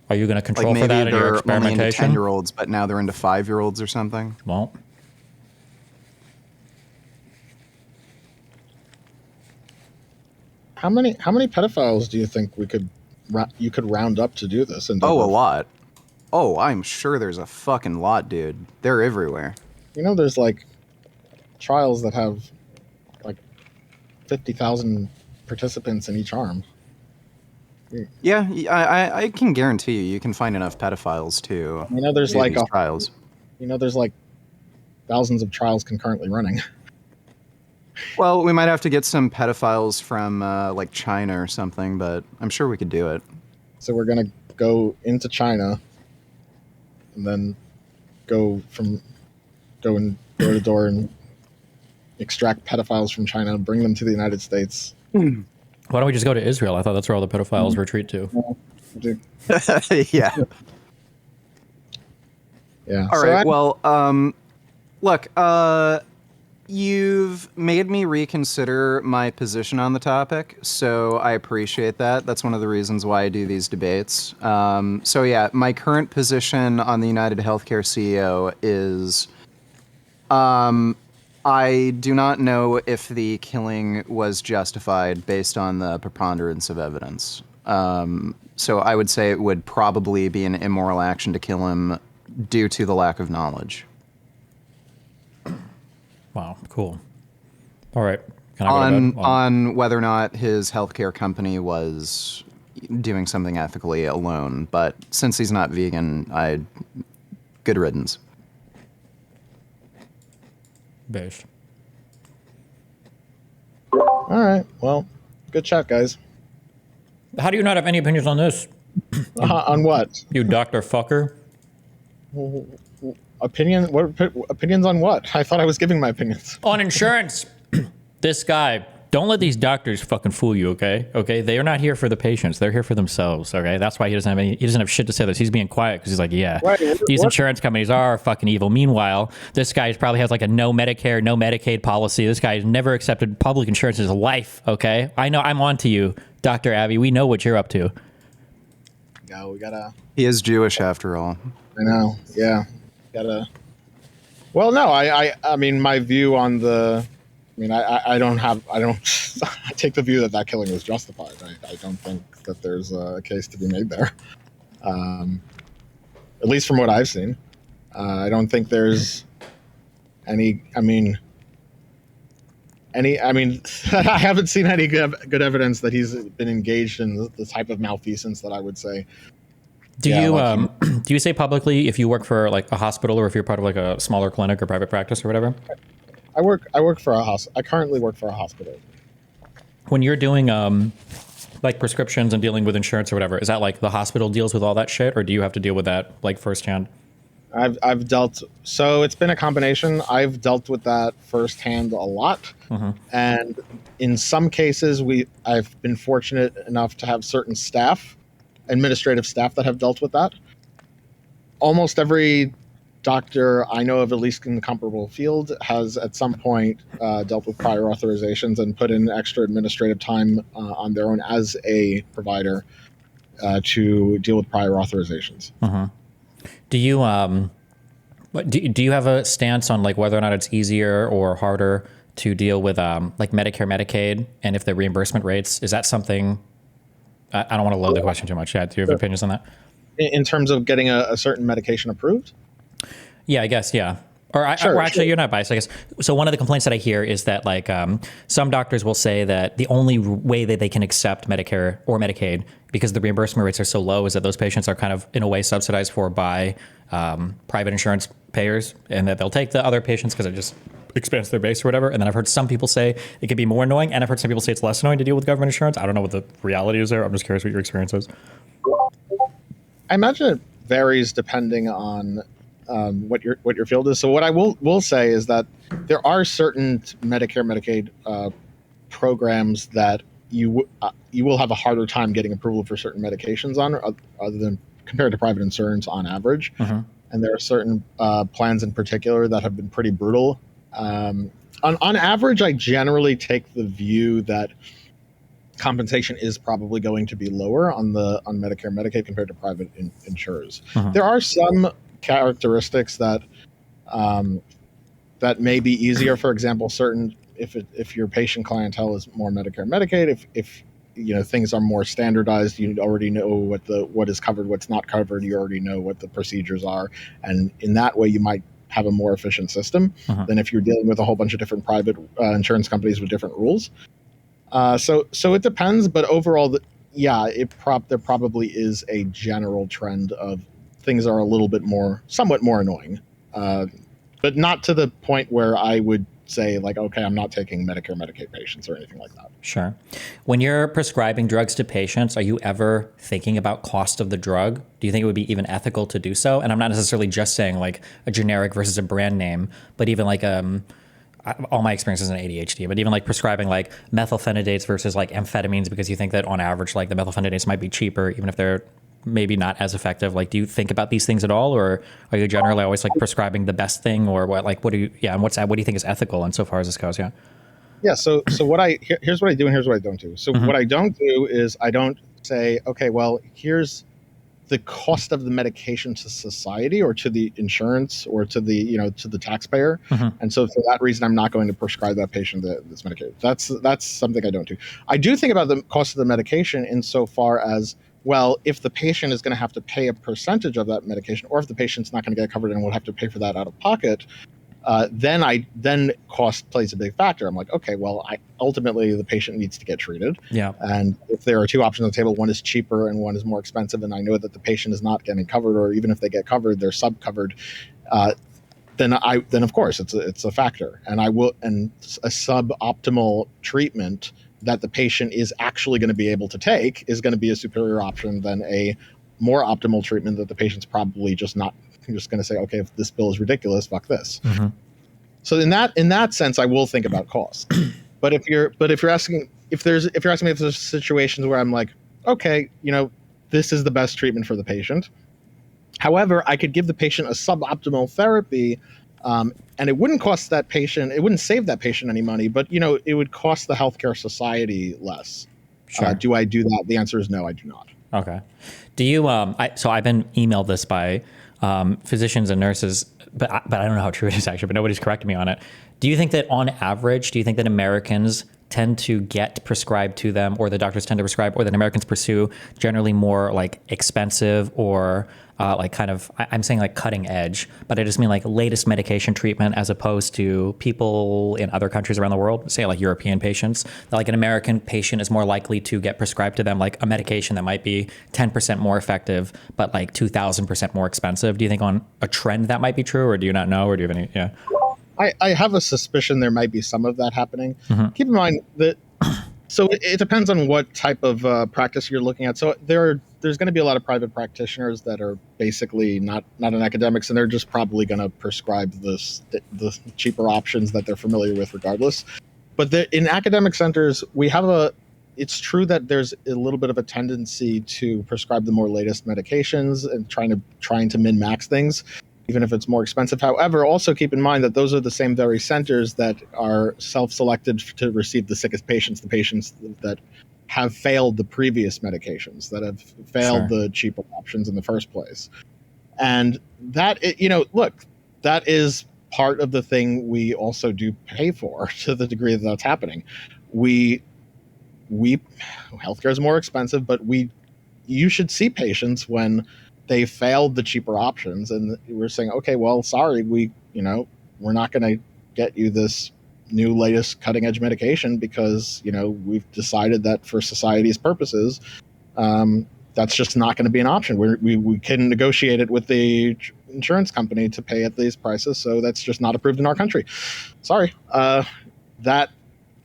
Are you going to control for that in your experimentation? Only into 10-year-olds, but now they're into 5-year-olds or something? Well, how many pedophiles do you think you could round up to do this? Oh, a lot. Oh, I'm sure there's a fucking lot, dude. They're everywhere. You know, there's like trials that have like 50,000 participants in each arm. Yeah, I can guarantee you can find enough pedophiles to. You know, there's like trials. You know, there's like thousands of trials concurrently running. Well, we might have to get some pedophiles from like China or something, but I'm sure we could do it. So we're gonna go into China, and then go and door to door and extract pedophiles from China and bring them to the United States. Why don't we just go to Israel? I thought that's where all the pedophiles retreat to. Yeah. Yeah. All right. Well, look, you've made me reconsider my position on the topic, so I appreciate that. That's one of the reasons why I do these debates. So yeah, my current position on the United Healthcare CEO is, I do not know if the killing was justified based on the preponderance of evidence. So I would say it would probably be an immoral action to kill him due to the lack of knowledge. Wow, cool. All right. Can I go to bed? On whether or not his healthcare company was doing something ethically alone, but since he's not vegan, good riddance. Based. All right. Well, good chat, guys. How do you not have any opinions on this? On what? You Dr. Fucker? Opinion? What opinions on what? I thought I was giving my opinions. On insurance. This guy. Don't let these doctors fucking fool you, okay? Okay, they are not here for the patients. They're here for themselves, okay? That's why he doesn't have shit to say this. He's being quiet because he's like, yeah, these insurance companies are fucking evil. Meanwhile, this guy probably has like a no Medicare, no Medicaid policy. This guy has never accepted public insurance in his life, okay? I know, I'm on to you, Dr. Abbey. We know what you're up to. Yeah, we gotta. He is Jewish after all. I know. Yeah, gotta. Well, no, I mean, my view on the. I mean, I don't. I take the view that killing was justified. I don't think that there's a case to be made there. At least from what I've seen, I don't think there's any. I mean, I haven't seen any good evidence that he's been engaged in the type of malfeasance that I would say. Do you say publicly if you work for like a hospital or if you're part of like a smaller clinic or private practice or whatever? I work for a hospital. I currently work for a hospital. When you're doing like prescriptions and dealing with insurance or whatever, is that like the hospital deals with all that shit, or do you have to deal with that like firsthand? I've dealt. So it's been a combination. I've dealt with that firsthand a lot, and in some cases, I've been fortunate enough to have certain administrative staff that have dealt with that. Almost every doctor I know of, at least in the comparable field, has at some point dealt with prior authorizations and put in extra administrative time on their own as a provider to deal with prior authorizations. Do you do you have a stance on like whether or not it's easier or harder to deal with like Medicare, Medicaid, and if the reimbursement rates, is that something? I don't want to load the question too much. Yeah, do you have opinions on that? In terms of getting a certain medication approved? Yeah, I guess, yeah. Or actually, you're not biased, I guess. So one of the complaints that I hear is that like some doctors will say that the only way that they can accept Medicare or Medicaid because the reimbursement rates are so low is that those patients are kind of in a way subsidized for by private insurance payers, and that they'll take the other patients because it just expands their base or whatever. And then I've heard some people say it could be more annoying, and I've heard some people say it's less annoying to deal with government insurance. I don't know what the reality is there. I'm just curious what your experience is. I imagine it varies depending on what your field is. So what I will say is that there are certain Medicare, Medicaid programs that you will have a harder time getting approval for certain medications on, other than compared to private insurance on average. And there are certain plans in particular that have been pretty brutal. On average, I generally take the view that compensation is probably going to be lower on Medicare, Medicaid compared to private insurers. There are some characteristics that that may be easier. For example, if your patient clientele is more Medicare, Medicaid, if things are more standardized, you already know what is covered, what's not covered. You already know what the procedures are, and in that way, you might have a more efficient system than if you're dealing with a whole bunch of different private insurance companies with different rules. So it depends, but overall, there probably is a general trend of things are a little bit somewhat more annoying, but not to the point where I would say like, okay, I'm not taking Medicare, Medicaid patients or anything like that. Sure. When you're prescribing drugs to patients, are you ever thinking about cost of the drug? Do you think it would be even ethical to do so? And I'm not necessarily just saying like a generic versus a brand name, but even like all my experiences in ADHD, but even like prescribing like methylphenidates versus like amphetamines because you think that on average like the methylphenidates might be cheaper even if they're maybe not as effective. Like, do you think about these things at all, or are you generally always like prescribing the best thing, or what? Like, what do you? Yeah, and what do you think is ethical insofar as this goes? Yeah. Yeah. So here's what I do and here's what I don't do. So what I don't do is I don't say, okay, well, here's the cost of the medication to society or to the insurance or to the to the taxpayer, and so for that reason I'm not going to prescribe that patient this medication. That's something I don't do. I do think about the cost of the medication insofar as, well, if the patient is going to have to pay a percentage of that medication, or if the patient's not going to get covered and will have to pay for that out of pocket, then cost plays a big factor. I'm like, okay, well, ultimately the patient needs to get treated. Yeah. And if there are two options on the table, one is cheaper and one is more expensive, and I know that the patient is not getting covered, or even if they get covered, they're sub-covered, then of course it's a factor. And a suboptimal treatment that the patient is actually going to be able to take is going to be a superior option than a more optimal treatment that the patient's probably just going to say, okay, if this bill is ridiculous, fuck this. So in that sense, I will think about cost. But if you're asking me if there's situations where I'm like, okay, this is the best treatment for the patient. However, I could give the patient a suboptimal therapy, and it wouldn't cost that patient, it wouldn't save that patient any money, but it would cost the healthcare society less. Sure. Do I do that? The answer is no, I do not. Okay. Do you? So I've been emailed this by physicians and nurses, but I don't know how true it is actually. But nobody's corrected me on it. Do you think that on average, do you think that Americans tend to get prescribed to them, or the doctors tend to prescribe, or that Americans pursue generally more like expensive or like kind of, I'm saying like cutting edge, but I just mean like latest medication treatment as opposed to people in other countries around the world, say like European patients, that like an American patient is more likely to get prescribed to them like a medication that might be 10% more effective, but like 2,000% more expensive. Do you think on a trend that might be true, or do you not know, or do you have any, yeah? I have a suspicion there might be some of that happening. Keep in mind that, so it depends on what type of practice you're looking at. So there's going to be a lot of private practitioners that are basically not in academics, and they're just probably going to prescribe the cheaper options that they're familiar with regardless. But in academic centers, it's true that there's a little bit of a tendency to prescribe the more latest medications and trying to min-max things, even if it's more expensive. However, also keep in mind that those are the same very centers that are self-selected to receive the sickest patients, the patients that have failed the previous medications, that have failed the cheaper options in the first place. And that, look, that is part of the thing we also do pay for to the degree that that's happening. Healthcare is more expensive, but you should see patients when they failed the cheaper options, and we're saying, okay, well, sorry, we're not going to get you this new latest cutting edge medication because we've decided that for society's purposes, that's just not going to be an option. We can negotiate it with the insurance company to pay at these prices, so that's just not approved in our country. Sorry, that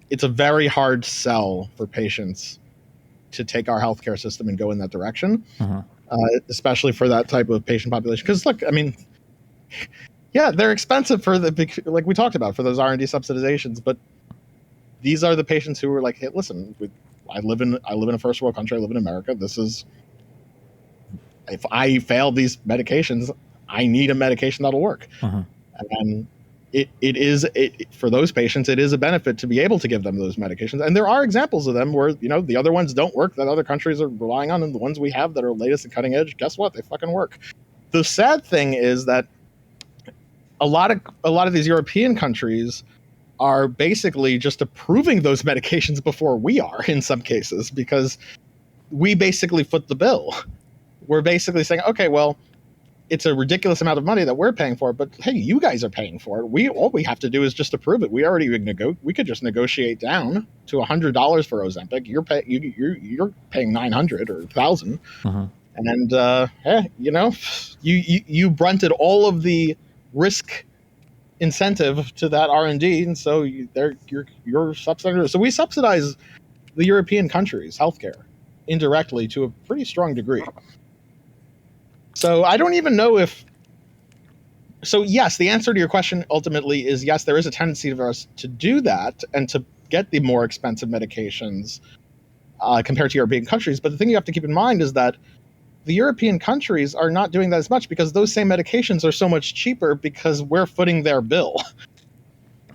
it's a very hard sell for patients to take our healthcare system and go in that direction. Especially for that type of patient population. Because look, I mean, yeah, they're expensive for like we talked about, for those R&D subsidizations, but these are the patients who were like, hey, listen, I live in a first world country, I live in America. If I fail these medications, I need a medication that'll work. And for those patients, it is a benefit to be able to give them those medications. And there are examples of them where, the other ones don't work that other countries are relying on, and the ones we have that are latest and cutting edge, guess what? They fucking work. The sad thing is that a lot of these European countries are basically just approving those medications before we are in some cases, because we basically foot the bill. We're basically saying, okay, well, it's a ridiculous amount of money that we're paying for, but hey, you guys are paying for it. All we have to do is just approve it. We could just negotiate down to $100 for Ozempic. You're paying $900 or $1,000, and you brunted all of the risk incentive to that R&D, and so you're subsidizing. So we subsidize the European countries' healthcare indirectly to a pretty strong degree. So I don't even know if. So yes, the answer to your question ultimately is yes. There is a tendency for us to do that and to get the more expensive medications compared to European countries. But the thing you have to keep in mind is that the European countries are not doing that as much because those same medications are so much cheaper because we're footing their bill.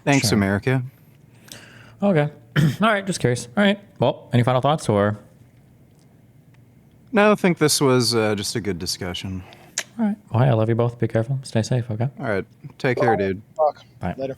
Thanks, Sure. America. Okay. All right, just curious. All right. Well, any final thoughts or? No, I think this was just a good discussion. All right. Well, hey, I love you both. Be careful. Stay safe, okay? All right. Take care, dude. Fuck. Bye. Later.